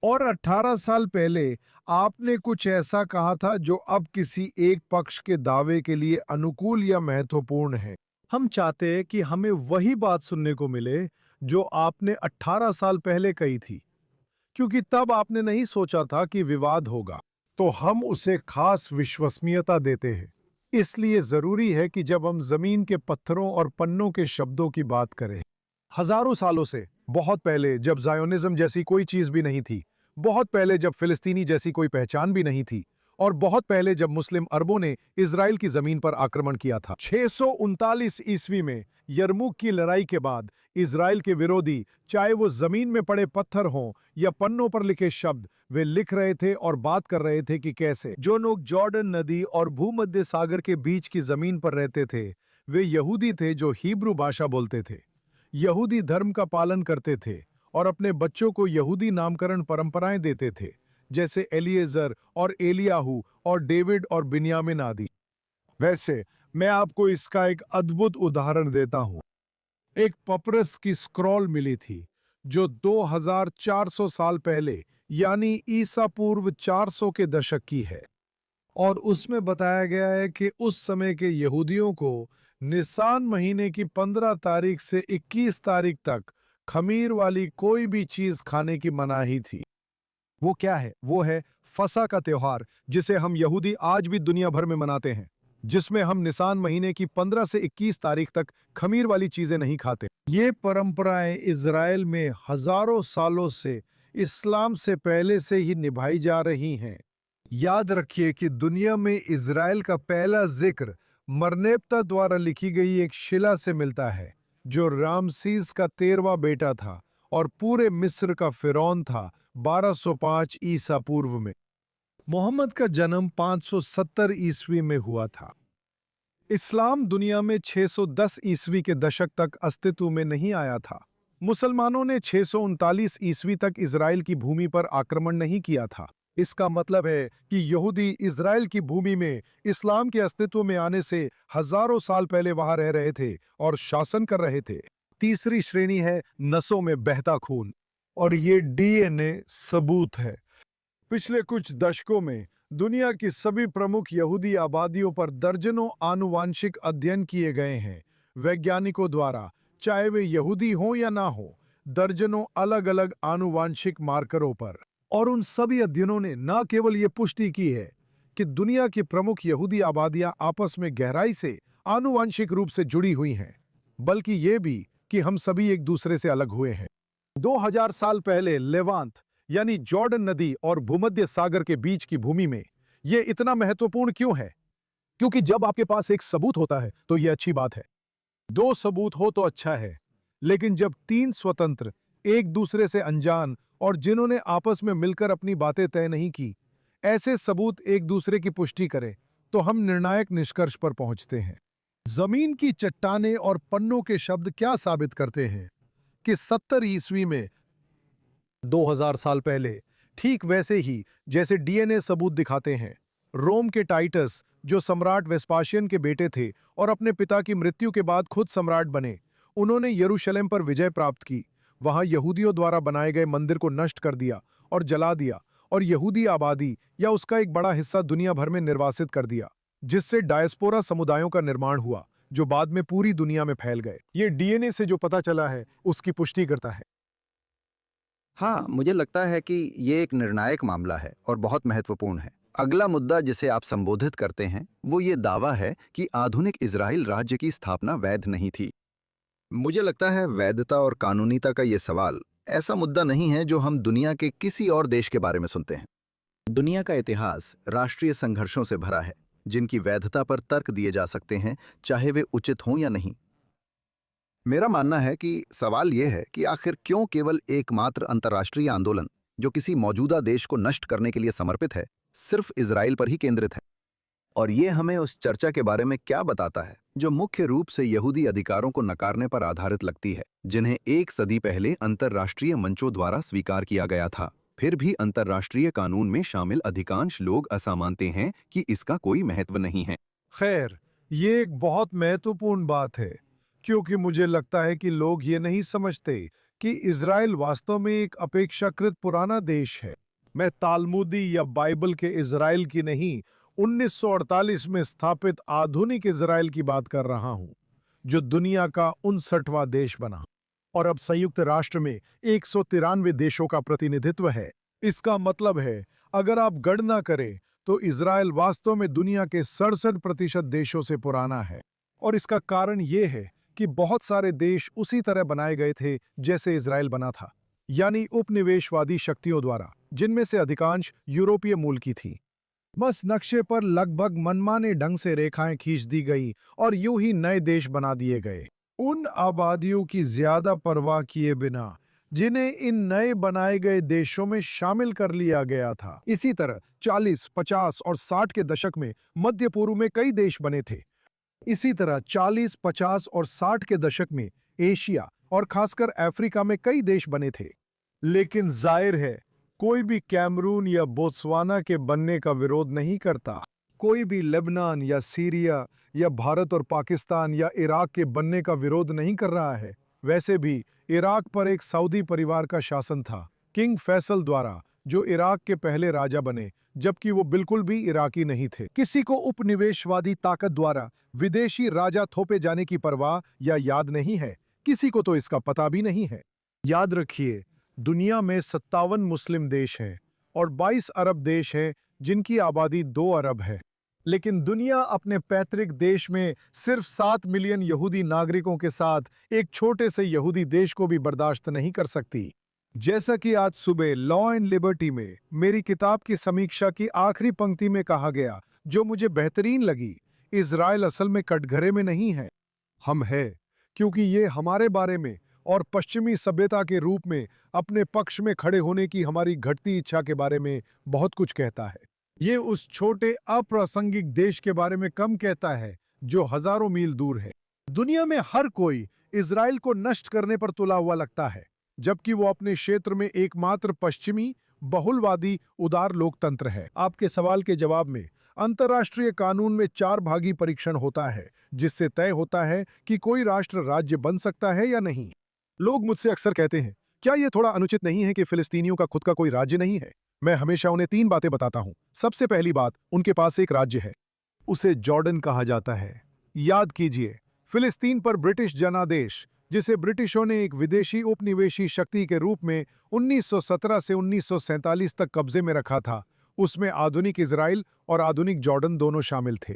और 18 साल पहले आपने कुछ ऐसा कहा था जो अब किसी एक पक्ष के दावे के लिए अनुकूल या महत्वपूर्ण है। हम चाहते हैं कि हमें वही बात सुनने को मिले जो आपने 18 साल पहले कही थी, क्योंकि तब आपने नहीं सोचा था कि विवाद होगा। तो हम उसे खास विश्वसनीयता देते हैं। इसलिए जरूरी है कि जब हम जमीन के पत्थरों और पन्नों के शब्दों की बात करें, हजारों सालों से, बहुत पहले जब ज़ायोनिज्म जैसी कोई चीज भी नहीं थी, बहुत पहले जब फिलिस्तीनी जैसी कोई पहचान भी नहीं थी, और बहुत पहले जब मुस्लिम अरबों ने इजराइल की जमीन पर आक्रमण किया था। 639 ईस्वी में यरमुक की लड़ाई के बाद इजराइल के विरोधी, चाहे वो जमीन में पड़े पत्थर हों या पन्नों पर लिखे शब्द, वे लिख रहे थे और बात कर रहे थे कि कैसे जो लोग जॉर्डन नदी और भूमध्य सागर के बीच की जमीन पर रहते थे, वे यहूदी थे जो हिब्रू भाषा बोलते थे, यहूदी धर्म का पालन करते थे और अपने बच्चों को यहूदी नामकरण परंपराएं देते थे, जैसे एलिएजर और एलियाहू और डेविड और बिन्यामिन आदि। वैसे मैं आपको इसका एक अद्भुत उदाहरण देता हूं। एक पपरस की स्क्रॉल मिली थी जो 2400 साल पहले, यानी ईसा पूर्व 400 के दशक की है, और उसमें बताया गया है कि उस समय के यहूदियों को निसान महीने की 15 तारीख से 21 तारीख तक खमीर वाली कोई भी चीज खाने की मनाही थी। वो क्या है? वो है फसह का त्योहार, जिसे हम यहूदी आज भी दुनिया भर में मनाते हैं, जिसमें हम निसान महीने की 15 से 21 तारीख तक खमीर वाली चीजें नहीं खाते। ये परंपराएं इजराइल में हजारों सालों से, इस्लाम से पहले से ही निभाई जा रही हैं। याद रखिए कि दुनिया में इजराइल का पहला जिक्र मरनेप्ता द्वारा लिखी गई एक शिला से मिलता है, जो रामसीस का 13वां बेटा था और पूरे मिस्र का फिरौन था 1205 ईसा पूर्व में। मोहम्मद का जन्म 570 ईस्वी में हुआ था। इस्लाम दुनिया में 610 ईस्वी के दशक तक अस्तित्व में नहीं आया था। मुसलमानों ने 639 ईस्वी तक इजराइल की भूमि पर आक्रमण नहीं किया था। इसका मतलब है कि यहूदी इजराइल की भूमि में इस्लाम के अस्तित्व में आने से हजारों साल पहले वहां रह रहे थे और शासन कर रहे थे। तीसरी श्रेणी है नसों में बहता खून, और ये डीएनए सबूत है। पिछले कुछ दशकों में दुनिया की सभी प्रमुख यहूदी आबादियों पर दर्जनों आनुवांशिक अध्ययन किए गए हैं वैज्ञानिकों द्वारा, चाहे वे यहूदी हों या ना हो, दर्जनों अलग अलग आनुवांशिक मार्करों पर। और उन सभी अध्ययनों ने न केवल ये पुष्टि की है कि दुनिया की प्रमुख यहूदी आबादियां आपस में गहराई से आनुवांशिक रूप से जुड़ी हुई हैं, बल्कि ये भी कि हम सभी एक दूसरे से अलग हुए हैं। 2000 साल पहले लेवांत यानी जॉर्डन नदी और भूमध्य सागर के बीच की भूमि में यह इतना महत्वपूर्ण क्यों है? क्योंकि जब आपके पास एक सबूत होता है तो यह अच्छी बात है। 2 सबूत हो तो अच्छा है, लेकिन जब 3 स्वतंत्र, एक दूसरे से अनजान और जिन्होंने आपस में मिलकर अपनी बातें तय नहीं की, ऐसे सबूत एक दूसरे की पुष्टि करें, तो हम निर्णायक निष्कर्ष पर पहुंचते हैं। जमीन की चट्टानें और पन्नों के शब्द क्या साबित करते हैं कि 70 ईस्वी में 2000 साल पहले, ठीक वैसे ही जैसे डीएनए सबूत दिखाते हैं, रोम के टाइटस, जो सम्राट वेस्पाशियन के बेटे थे और अपने पिता की मृत्यु के बाद खुद सम्राट बने, उन्होंने यरूशलेम पर विजय प्राप्त की। वहां यहूदियों द्वारा बनाए गए मंदिर को नष्ट कर दिया और जला दिया, और यहूदी आबादी या उसका एक बड़ा हिस्सा दुनिया भर में निर्वासित कर दिया, जिससे डायस्पोरा समुदायों का निर्माण हुआ, जो बाद में पूरी दुनिया में फैल गए। ये डीएनए से जो पता चला है उसकी पुष्टि करता है। हाँ, मुझे लगता है कि ये एक निर्णायक मामला है और बहुत महत्वपूर्ण है। अगला मुद्दा जिसे आप संबोधित करते हैं वो ये दावा है कि आधुनिक इजराइल राज्य की स्थापना वैध नहीं थी। मुझे लगता है वैधता और कानूनीता का ये सवाल ऐसा मुद्दा नहीं है जो हम दुनिया के किसी और देश के बारे में सुनते हैं। दुनिया का इतिहास राष्ट्रीय संघर्षों से भरा है, जिनकी वैधता पर तर्क दिए जा सकते हैं, चाहे वे उचित हों या नहीं। मेरा मानना है कि सवाल यह है कि आखिर क्यों केवल एकमात्र अंतर्राष्ट्रीय आंदोलन जो किसी मौजूदा देश को नष्ट करने के लिए समर्पित है, सिर्फ इजराइल पर ही केंद्रित है। और ये हमें उस चर्चा के बारे में क्या बताता है जो मुख्य रूप से यहूदी अधिकारों को नकारने पर आधारित लगती है, जिन्हें 1 सदी पहले अंतर्राष्ट्रीय मंचों द्वारा स्वीकार किया गया था। फिर भी अंतर्राष्ट्रीय कानून में शामिल अधिकांश लोग ऐसा मानते हैं कि इसका कोई महत्व नहीं है। खैर, ये एक बहुत महत्वपूर्ण बात है, क्योंकि मुझे लगता है कि लोग ये नहीं समझते कि इजराइल वास्तव में एक अपेक्षाकृत पुराना देश है। मैं तालमुदी या बाइबल के इजराइल की नहीं, 1948 में स्थापित आधुनिक इजराइल की बात कर रहा हूं, जो दुनिया का 59वां देश बना और अब संयुक्त राष्ट्र में 193 देशों का प्रतिनिधित्व है। इसका मतलब है, अगर आप गणना करें तो इजराइल वास्तव में दुनिया के 67% देशों से पुराना है। और इसका कारण यह है कि बहुत सारे देश उसी तरह बनाए गए थे जैसे इजराइल बना था, यानी उपनिवेशवादी शक्तियों द्वारा, जिनमें से अधिकांश यूरोपीय मूल की थी। बस नक्शे पर लगभग मनमाने ढंग से रेखाएं खींच दी गई और यूं ही नए देश बना दिए गए, उन आबादियों की ज्यादा परवाह किए बिना जिन्हें इन नए बनाए गए देशों में शामिल कर लिया गया था। इसी तरह 40, 50 और 60 के दशक में मध्य पूर्व में कई देश बने थे। इसी तरह 40, 50 और 60 के दशक में एशिया और खासकर अफ्रीका में कई देश बने थे। लेकिन जाहिर है, कोई भी कैमरून या बोत्सवाना के बनने का विरोध नहीं करता। कोई भी लेबनान या सीरिया या भारत और पाकिस्तान या इराक के बनने का विरोध नहीं कर रहा है। वैसे भी इराक पर एक सऊदी परिवार का शासन था, किंग फैसल द्वारा, जो इराक के पहले राजा बने, जबकि वो बिल्कुल भी इराकी नहीं थे। किसी को उपनिवेशवादी ताकत द्वारा विदेशी राजा थोपे जाने की परवाह या याद नहीं है। किसी को तो इसका पता भी नहीं है। याद रखिए, दुनिया में 57 मुस्लिम देश हैं और 22 अरब देश हैं जिनकी आबादी 2 अरब है। लेकिन दुनिया अपने पैतृक देश में सिर्फ 7 मिलियन यहूदी नागरिकों के साथ एक छोटे से यहूदी देश को भी बर्दाश्त नहीं कर सकती। जैसा कि आज सुबह लॉ एंड लिबर्टी में मेरी किताब की समीक्षा की आखिरी पंक्ति में कहा गया, जो मुझे बेहतरीन लगी, इजराइल असल में कटघरे में नहीं है, हम है, क्योंकि ये हमारे बारे में और पश्चिमी सभ्यता के रूप में अपने पक्ष में खड़े होने की हमारी घटती इच्छा के बारे में बहुत कुछ कहता है। ये उस छोटे अप्रासंगिक देश के बारे में कम कहता है जो हजारों मील दूर है। दुनिया में हर कोई इजराइल को नष्ट करने पर तुला हुआ लगता है, जबकि वो अपने क्षेत्र में एकमात्र पश्चिमी बहुलवादी उदार लोकतंत्र है। आपके सवाल के जवाब में अंतर्राष्ट्रीय कानून में 4 भागी परीक्षण होता है, जिससे तय होता है कि कोई राष्ट्र राज्य बन सकता है या नहीं। लोग मुझसे अक्सर कहते हैं, क्या यह थोड़ा अनुचित नहीं है कि फिलिस्तीनियों का खुद का कोई राज्य नहीं है? मैं हमेशा उन्हें 3 बातें बताता हूं। सबसे पहली बात, उनके पास एक राज्य है, उसे जॉर्डन कहा जाता है। याद कीजिए, फिलिस्तीन पर ब्रिटिश जनादेश, जिसे ब्रिटिशों ने एक विदेशी उपनिवेशी शक्ति के रूप में 1917 से 1947 तक कब्जे में रखा था, उसमें आधुनिक इजराइल और आधुनिक जॉर्डन दोनों शामिल थे।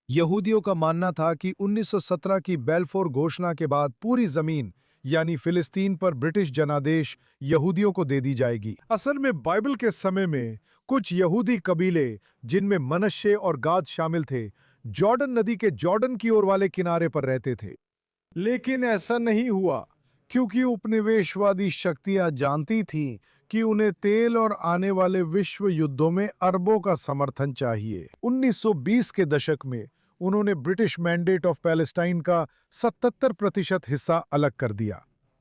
यहूदियों का मानना था कि 1917 की बेल्फोर घोषणा के बाद पूरी जमीन यानी फिलिस्तीन पर ब्रिटिश जनादेश यहूदियों को दे दी जाएगी। असल में बाइबल के समय में कुछ यहूदी कबीले, जिनमें मनश्शे और गाद शामिल थे, जॉर्डन नदी के जॉर्डन की ओर वाले किनारे पर रहते थे। लेकिन ऐसा नहीं हुआ, क्योंकि उपनिवेशवादी शक्तियां जानती थीं कि उन्हें तेल और आने वाले विश्व युद्धों में अरबों का समर्थन चाहिए। 1920 के दशक में उन्होंने ब्रिटिश मैंडेट ऑफ पैलेस्टाइन का 77% हिस्सा अलग कर दिया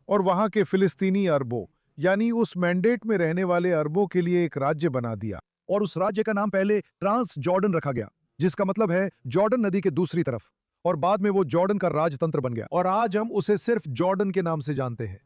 और वहां के फिलिस्तीनी अरबों यानी उस मैंडेट में रहने वाले अरबों के लिए एक राज्य बना दिया, और उस राज्य का नाम पहले ट्रांस जॉर्डन रखा गया, जिसका मतलब है जॉर्डन नदी के दूसरी तरफ, और बाद में वो जॉर्डन का राजतंत्र बन गया, और आज हम उसे सिर्फ जॉर्डन के नाम से जानते हैं,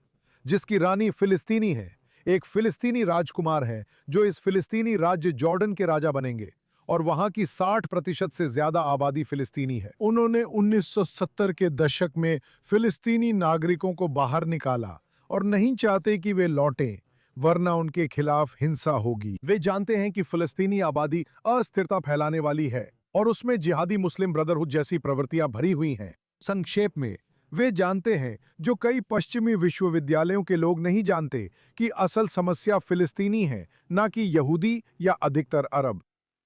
जिसकी रानी फिलिस्तीनी है। एक फिलिस्तीनी राजकुमार है जो इस फिलिस्तीनी राज्य जॉर्डन के राजा बनेंगे, और वहां की 60% से ज्यादा आबादी फिलिस्तीनी है। उन्होंने 1970 के दशक में फिलिस्तीनी नागरिकों को बाहर निकाला और नहीं चाहते कि वे लौटें, वरना उनके खिलाफ हिंसा होगी। वे जानते हैं कि फिलिस्तीनी आबादी अस्थिरता फैलाने वाली है और उसमें जिहादी मुस्लिम ब्रदरहुड जैसी प्रवृत्तियां भरी हुई हैं। संक्षेप में, वे जानते हैं, जो कई पश्चिमी विश्वविद्यालयों के लोग नहीं जानते, कि असल समस्या फिलिस्तीनी है, ना कि यहूदी या अधिकतर अरब।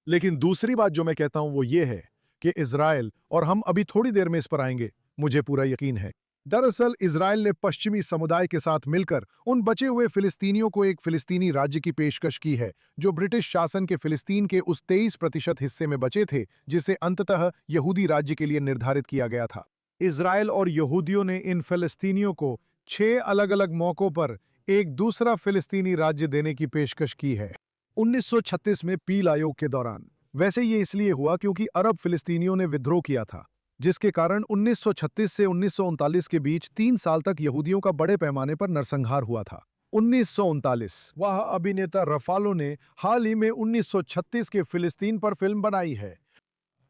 लेकिन दूसरी बात जो मैं कहता हूं वो ये है कि इजराइल, और हम अभी थोड़ी देर में इस पर आएंगे, मुझे पूरा यकीन है, दरअसल इजराइल ने पश्चिमी समुदाय के साथ मिलकर उन बचे हुए फिलिस्तीनियों को एक फिलिस्तीनी राज्य की पेशकश की है, जो ब्रिटिश शासन के फिलिस्तीन के उस 23% हिस्से में बचे थे, जिसे अंततः यहूदी राज्य के लिए निर्धारित किया गया था। इजराइल और यहूदियों ने इन फिलिस्तीनियों को 6 अलग-अलग मौकों पर एक दूसरा फिलिस्तीनी राज्य देने की पेशकश की है। 1936 में पील आयोग के दौरान, वैसे ये इसलिए हुआ क्योंकि अरब फिलिस्तीनियों ने विद्रोह किया था, जिसके कारण 1936 से 1939 के बीच 3 साल तक यहूदियों का बड़े पैमाने पर नरसंहार हुआ था। 1939, वह अभिनेता रफालो ने हाल ही में 1936 के फिलिस्तीन पर फिल्म बनाई है।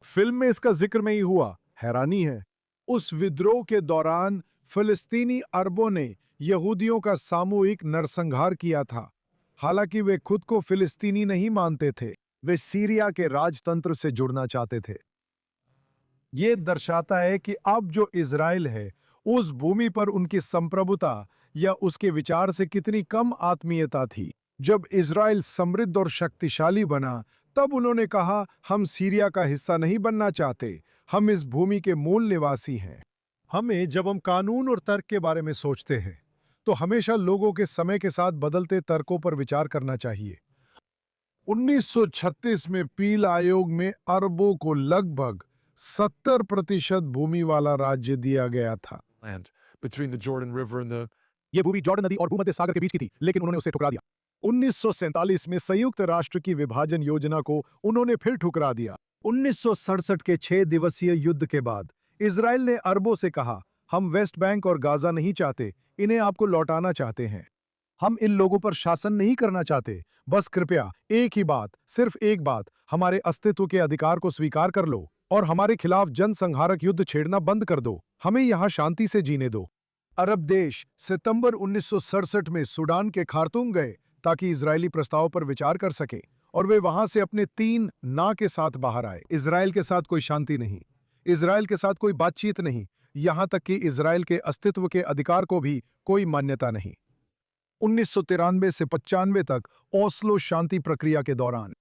फिल्म में इसका जिक्र नहीं हुआ, हैरानी है। उस विद्रोह के दौरान फिलिस्तीनी अरबों ने यहूदियों का सामूहिक नरसंहार किया था। हालांकि वे खुद को फिलिस्तीनी नहीं मानते थे, वे सीरिया के राजतंत्र से जुड़ना चाहते थे। यह दर्शाता है कि अब जो इजराइल है, उस भूमि पर उनकी संप्रभुता या उसके विचार से कितनी कम आत्मीयता थी। जब इजराइल समृद्ध और शक्तिशाली बना, तब उन्होंने कहा, हम सीरिया का हिस्सा नहीं बनना चाहते, हम इस भूमि के मूल निवासी हैं। हमें, जब हम कानून और तर्क के बारे में सोचते हैं, तो हमेशा लोगों के समय के साथ बदलते तर्कों पर विचार करना चाहिए। 1936 में पील आयोग में अरबों को लगभग 70% भूमि वाला राज्य दिया गया था। land between the Jordan River and the यह भूमि जॉर्डन नदी और भूमध्य सागर के बीच की थी, लेकिन उन्होंने उसे ठुकरा दिया। 1947 में संयुक्त राष्ट्र की विभाजन योजना को उन्होंने फिर ठुकरा दिया। 1967 के 6 दिवसीय युद्ध के बाद इजराइल ने अरबों से कहा, हम वेस्ट बैंक और गाजा नहीं चाहते, इन्हें आपको लौटाना चाहते हैं। हम इन लोगों पर शासन नहीं करना चाहते, बस कृपया एक ही बात, सिर्फ एक बात, हमारे अस्तित्व के अधिकार को स्वीकार कर लो और हमारे खिलाफ जनसंहारक युद्ध छेड़ना बंद कर दो, हमें यहाँ शांति से जीने दो। अरब देश सितंबर 1967 में सूडान के खार्तूम गए ताकि इजरायली प्रस्ताव पर विचार कर सके, और वे वहां से अपने 3 ना के साथ बाहर आए। इजराइल के साथ कोई शांति नहीं, इजराइल के साथ कोई बातचीत नहीं, यहां तक कि इजराइल के अस्तित्व के अधिकार को भी कोई मान्यता नहीं। 1993 से 95 तक ओस्लो शांति प्रक्रिया के दौरान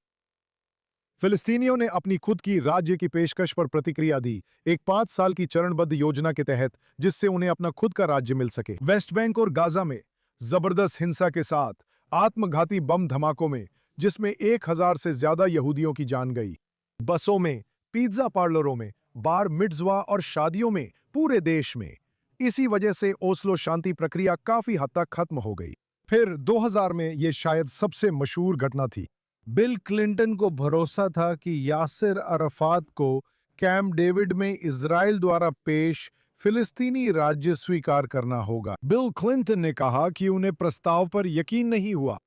फिलिस्तीनियों ने अपनी खुद की राज्य की पेशकश पर प्रतिक्रिया दी, एक 5 साल की चरणबद्ध योजना के तहत, जिससे उन्हें अपना खुद का राज्य मिल सके। वेस्ट बैंक और गाजा में जबरदस्त हिंसा के साथ आत्मघाती बम धमाकों में, जिसमें 1000 से ज्यादा यहूदियों की जान गई, बसों में, पिज्जा पार्लरों में, बार मिट्ज़वा और शादियों में, पूरे देश में इसी वजह से ओस्लो शांति प्रक्रिया काफी हद तक खत्म हो गई। फिर 2000 में यह शायद सबसे मशहूर घटना थी। बिल क्लिंटन को भरोसा था कि यासिर अराफात को कैंप डेविड में इजराइल द्वारा पेश फिलिस्तीनी राज्य स्वीकार करना होगा। बिल क्लिंटन ने कहा कि उन्हें प्रस्ताव पर यकीन नहीं हुआ।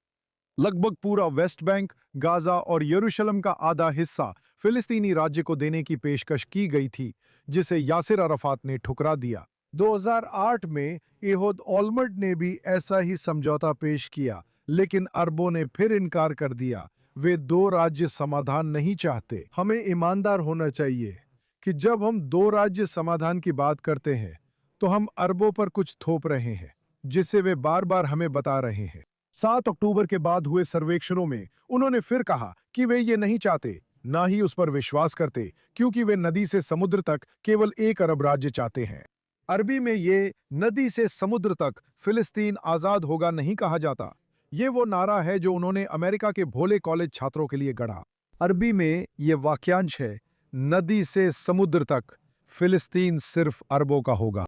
लगभग पूरा वेस्ट बैंक, गाजा और यरूशलेम का आधा हिस्सा फिलिस्तीनी राज्य को देने की पेशकश की गई थी, जिसे यासिर अराफात ने ठुकरा दिया। 2008 में एहोद ओलमर्ट ने भी ऐसा ही समझौता पेश किया, लेकिन अरबों ने फिर इनकार कर दिया। वे दो राज्य समाधान नहीं चाहते। हमें ईमानदार होना चाहिए कि जब हम दो राज्य समाधान की बात करते हैं तो हम अरबों पर कुछ थोप रहे हैं, जिसे वे बार बार हमें बता रहे हैं। 7 अक्टूबर के बाद हुए सर्वेक्षणों में उन्होंने फिर कहा कि वे ये नहीं चाहते, ना ही उस पर विश्वास करते, क्योंकि वे नदी से समुद्र तक केवल 1 अरब राज्य चाहते हैं। अरबी में ये नदी से समुद्र तक फिलिस्तीन आजाद होगा नहीं कहा जाता। ये वो नारा है जो उन्होंने अमेरिका के भोले कॉलेज छात्रों के लिए गढ़ा। अरबी में ये वाक्यांश है, नदी से समुद्र तक फिलिस्तीन सिर्फ अरबों का होगा।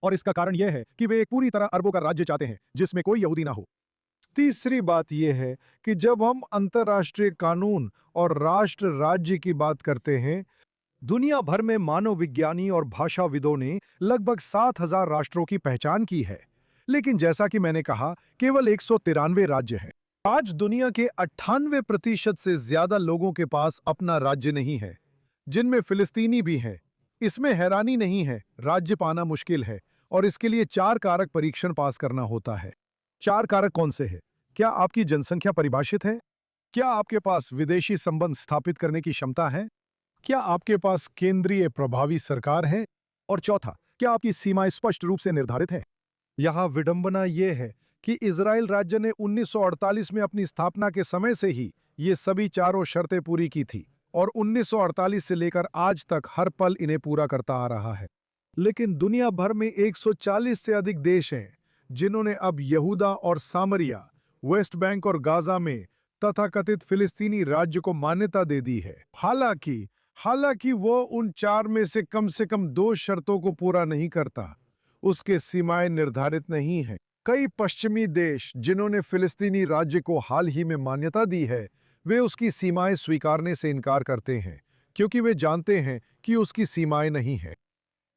और इसका कारण यह है कि वे एक पूरी तरह अरबों का राज्य चाहते हैं, जिसमें कोई यहूदी ना हो। तीसरी बात यह है कि जब हम अंतर्राष्ट्रीय कानून और राष्ट्र राज्य की बात करते हैं, दुनिया भर में मानव विज्ञानी और भाषाविदों ने लगभग 7000 राष्ट्रों की पहचान की है, लेकिन जैसा कि मैंने कहा, केवल 193 राज्य हैं। आज दुनिया के 98% से ज्यादा लोगों के पास अपना राज्य नहीं है, जिनमें फिलिस्तीनी भी हैं। इसमें हैरानी नहीं है, राज्य पाना मुश्किल है और इसके लिए 4 कारक परीक्षण पास करना होता है। 4 कारक कौन से हैं? क्या आपकी जनसंख्या परिभाषित है? क्या आपके पास विदेशी संबंध स्थापित करने की क्षमता है? क्या आपके पास केंद्रीय प्रभावी सरकार है? और चौथा, क्या आपकी सीमाएं स्पष्ट रूप से निर्धारित हैं? यहाँ विडंबना यह है कि इजराइल राज्य ने 1948 में अपनी स्थापना के समय से ही ये सभी चारों शर्तें पूरी की थी और 1948 से लेकर आज तक हर पल इन्हें पूरा करता आ रहा है। लेकिन दुनिया भर में 140 से अधिक देश हैं जिन्होंने अब यहूदा और सामरिया, वेस्ट बैंक और गाजा में तथाकथित फिलिस्तीनी राज्य को मान्यता दे दी है। हालांकि वो उन 4 में से कम 2 शर्तों को पूरा नहीं करता। उसके सीमाएं निर्धारित नहीं हैं। कई पश्चिमी देश जिन्होंने फिलिस्तीनी राज्य को हाल ही में मान्यता दी है, वे उसकी सीमाएं स्वीकारने से इनकार करते हैं, क्योंकि वे जानते हैं कि उसकी सीमाएं नहीं हैं।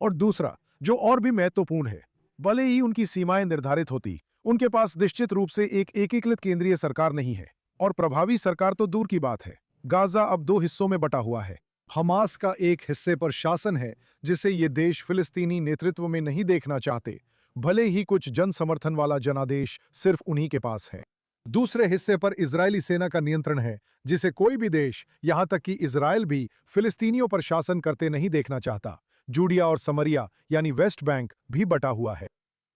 और दूसरा, जो और भी महत्वपूर्ण है, भले ही उनकी सीमाएं निर्धारित होती, उनके पास निश्चित रूप से एक एकीकृत केंद्रीय सरकार नहीं है, और प्रभावी सरकार तो दूर की बात है। गाजा अब 2 हिस्सों में बटा हुआ है। हमास का एक हिस्से पर शासन है, जिसे ये देश फिलिस्तीनी नेतृत्व में नहीं देखना चाहते, भले ही कुछ जन समर्थन वाला जनादेश सिर्फ उन्हीं के पास है। दूसरे हिस्से पर इजरायली सेना का नियंत्रण है, जिसे कोई भी देश, यहां तक कि इजराइल भी, फिलिस्तीनियों पर शासन करते नहीं देखना चाहता। जूडिया और समरिया यानी वेस्ट बैंक भी बटा हुआ है।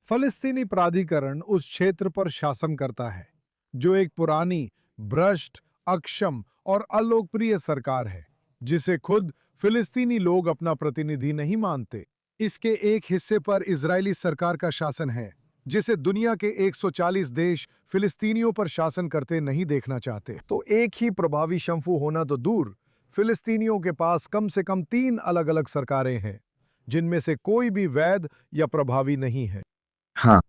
फिलिस्तीनी प्राधिकरण उस क्षेत्र पर शासन करता है, जो एक पुरानी, भ्रष्ट, अक्षम और अलोकप्रिय सरकार है, जिसे खुद फिलिस्तीनी लोग अपना प्रतिनिधि नहीं मानते। इसके एक हिस्से पर इजरायली सरकार का शासन है, जिसे दुनिया के 140 देश फिलिस्तीनियों पर शासन करते नहीं देखना चाहते। तो एक ही प्रभावी शंफू होना तो दूर, फिलिस्तीनियों के पास कम से कम 3 अलग-अलग सरकारें हैं, जिनमें से कोई भी वैध या प्रभावी नहीं है। हाँ,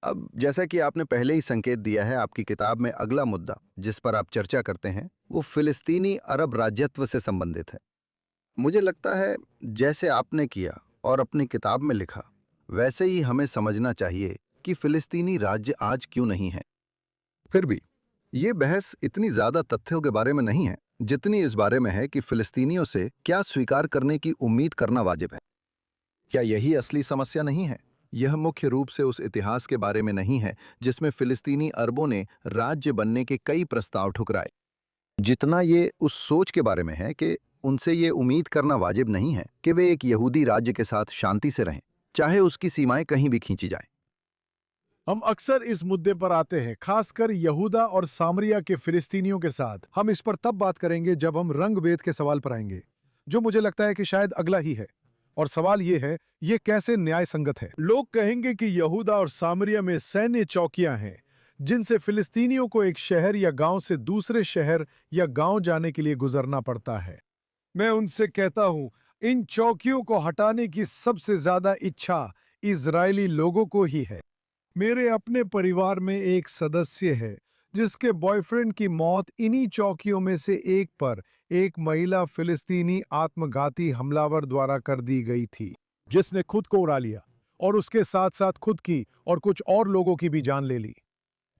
अब जैसा कि आपने पहले ही संकेत दिया है, आपकी किताब में अगला मुद्दा जिस पर आप चर्चा करते हैं वो फिलिस्तीनी अरब राज्यत्व से संबंधित है। मुझे लगता है जैसे आपने किया और अपनी किताब में लिखा, वैसे ही हमें समझना चाहिए कि फिलिस्तीनी राज्य आज क्यों नहीं है। फिर भी ये बहस इतनी ज्यादा तथ्यों के बारे में नहीं है जितनी इस बारे में है कि फिलिस्तीनियों से क्या स्वीकार करने की उम्मीद करना वाजिब है। क्या यही असली समस्या नहीं है? यह मुख्य रूप से उस इतिहास के बारे में नहीं है जिसमें फिलिस्तीनी अरबों ने राज्य बनने के कई प्रस्ताव ठुकराए, जितना ये उस सोच के बारे में है कि उनसे ये उम्मीद करना वाजिब नहीं है कि वे एक यहूदी राज्य के साथ शांति से रहें, चाहे उसकी सीमाएं कहीं भी खींची जाएं। हम अक्सर इस मुद्दे पर आते हैं, खासकर यहूदा और सामरिया के फिलिस्तीनियों के साथ। हम इस पर तब बात करेंगे जब हम रंग भेद के सवाल पर आएंगे, जो मुझे लगता है कि शायद अगला ही है। और सवाल ये है, ये कैसे न्याय संगत है? लोग कहेंगे कि यहूदा और सामरिया में सैन्य चौकियां हैं, जिनसे फिलिस्तीनियों को एक शहर या गांव से दूसरे शहर या गांव जाने के लिए गुजरना पड़ता है। मैं उनसे कहता हूं, इन चौकियों को हटाने की सबसे ज्यादा इच्छा इजरायली लोगों को ही है। मेरे अपने परिवार में एक सदस्य है जिसके बॉयफ्रेंड की मौत इन्हीं चौकियों में से एक पर एक महिला फिलिस्तीनी आत्मघाती हमलावर द्वारा कर दी गई थी, जिसने खुद को उड़ा लिया और उसके साथ साथ खुद की और कुछ और लोगों की भी जान ले ली।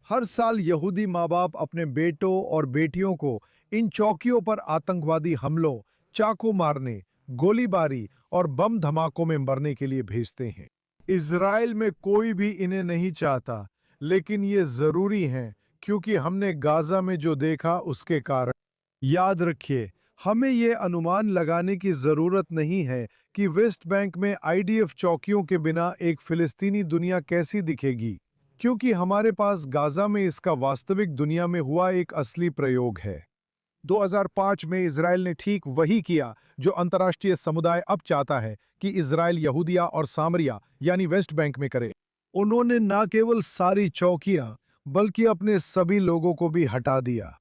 हर साल यहूदी माँ बाप अपने बेटों और बेटियों को इन चौकियों पर आतंकवादी हमलों, चाकू मारने, गोलीबारी और बम धमाकों में मरने के लिए भेजते हैं। इज़राइल में कोई भी इन्हें नहीं चाहता, लेकिन ये जरूरी है क्योंकि हमने गाजा में जो देखा उसके कारण। याद रखिए, हमें ये अनुमान लगाने की जरूरत नहीं है कि वेस्ट बैंक में आईडीएफ चौकियों के बिना एक फिलिस्तीनी दुनिया कैसी दिखेगी, क्योंकि हमारे पास गाजा में इसका वास्तविक दुनिया में हुआ एक असली प्रयोग है। 2005 में इजराइल ने ठीक वही किया जो अंतर्राष्ट्रीय समुदाय अब चाहता है कि इजराइल यहूदिया और सामरिया यानी वेस्ट बैंक में करे। उन्होंने न केवल सारी चौकियां बल्कि अपने सभी लोगों को भी हटा दिया।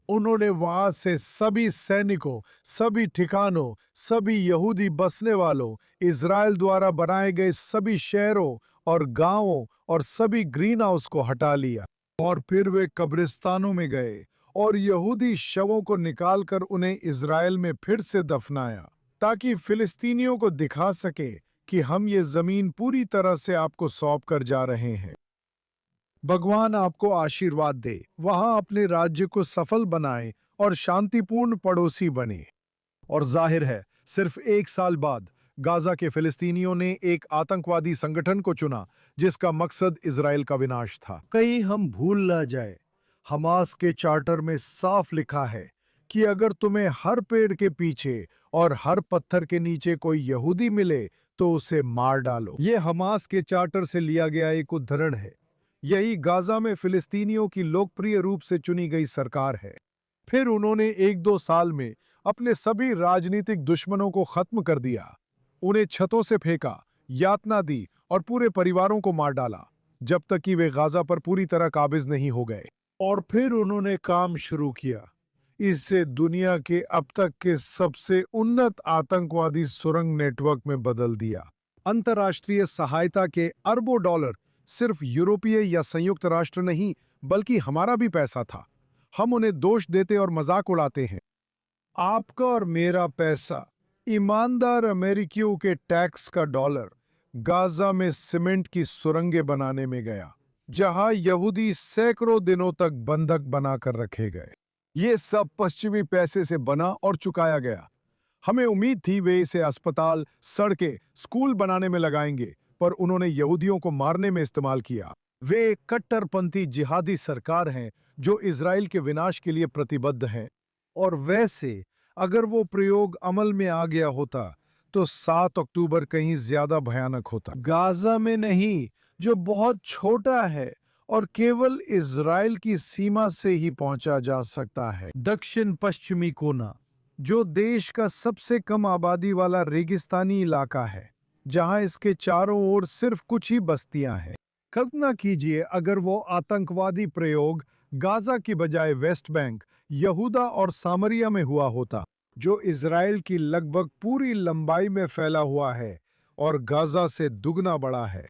उन्होंने वहां से सभी सैनिकों, सभी ठिकानों, सभी यहूदी बसने वालों, इजराइल द्वारा बनाए गए सभी शहरों और गांवों और सभी ग्रीन हाउस को हटा लिया। और फिर वे कब्रिस्तानों में गए और यहूदी शवों को निकालकर उन्हें इजराइल में फिर से दफनाया, ताकि फिलिस्तीनियों को दिखा सके कि हम ये जमीन पूरी तरह से आपको सौंप कर जा रहे हैं। भगवान आपको आशीर्वाद दे, वहां अपने राज्य को सफल बनाए और शांतिपूर्ण पड़ोसी बने। और जाहिर है, सिर्फ एक साल बाद गाजा के फिलिस्तीनियों ने एक आतंकवादी संगठन को चुना जिसका मकसद इजराइल का विनाश था। कहीं हम भूल न जाए, हमास के चार्टर में साफ लिखा है कि अगर तुम्हें हर पेड़ के पीछे और हर पत्थर के नीचे कोई यहूदी मिले तो उसे मार डालो। ये हमास के चार्टर से लिया गया एक उद्धरण है। यही गाजा में फिलिस्तीनियों की लोकप्रिय रूप से चुनी गई सरकार है। फिर उन्होंने 1-2 साल में अपने सभी राजनीतिक दुश्मनों को खत्म कर दिया, उन्हें छतों से फेंका, यातना दी और पूरे परिवारों को मार डाला, जब तक कि वे गाजा पर पूरी तरह काबिज नहीं हो गए। और फिर उन्होंने काम शुरू किया, इसे दुनिया के अब तक के सबसे उन्नत आतंकवादी सुरंग नेटवर्क में बदल दिया। अंतर्राष्ट्रीय सहायता के अरबों डॉलर सिर्फ यूरोपीय या संयुक्त राष्ट्र नहीं, बल्कि हमारा भी पैसा था। हम उन्हें दोष देते और मजाक उड़ाते हैं। आपका और मेरा पैसा, ईमानदार अमेरिकियों के टैक्स का डॉलर, गाजा में सीमेंट की सुरंगें बनाने में गया, जहां यहूदी सैकड़ों दिनों तक बंधक बनाकर रखे गए। ये सब पश्चिमी पैसे से बना और चुकाया गया। हमें उम्मीद थी वे इसे अस्पताल, सड़कें, स्कूल बनाने में लगाएंगे, पर उन्होंने यहूदियों को मारने में इस्तेमाल किया। वे एक कट्टरपंथी जिहादी सरकार हैं जो इजराइल के विनाश के लिए प्रतिबद्ध हैं। और वैसे अगर वो प्रयोग अमल में आ गया होता तो 7 अक्टूबर कहीं ज्यादा भयानक होता। गाजा में नहीं, जो बहुत छोटा है और केवल इजराइल की सीमा से ही पहुंचा जा सकता है। दक्षिण पश्चिमी कोना, जो देश का सबसे कम आबादी वाला रेगिस्तानी इलाका है, जहां इसके चारों ओर सिर्फ कुछ ही बस्तियां हैं। कल्पना कीजिए अगर वो आतंकवादी प्रयोग गाजा की बजाय वेस्ट बैंक, यहूदा और सामरिया में हुआ होता, जो इजराइल की लगभग पूरी लंबाई में फैला हुआ है और गाजा से दुगना बड़ा है,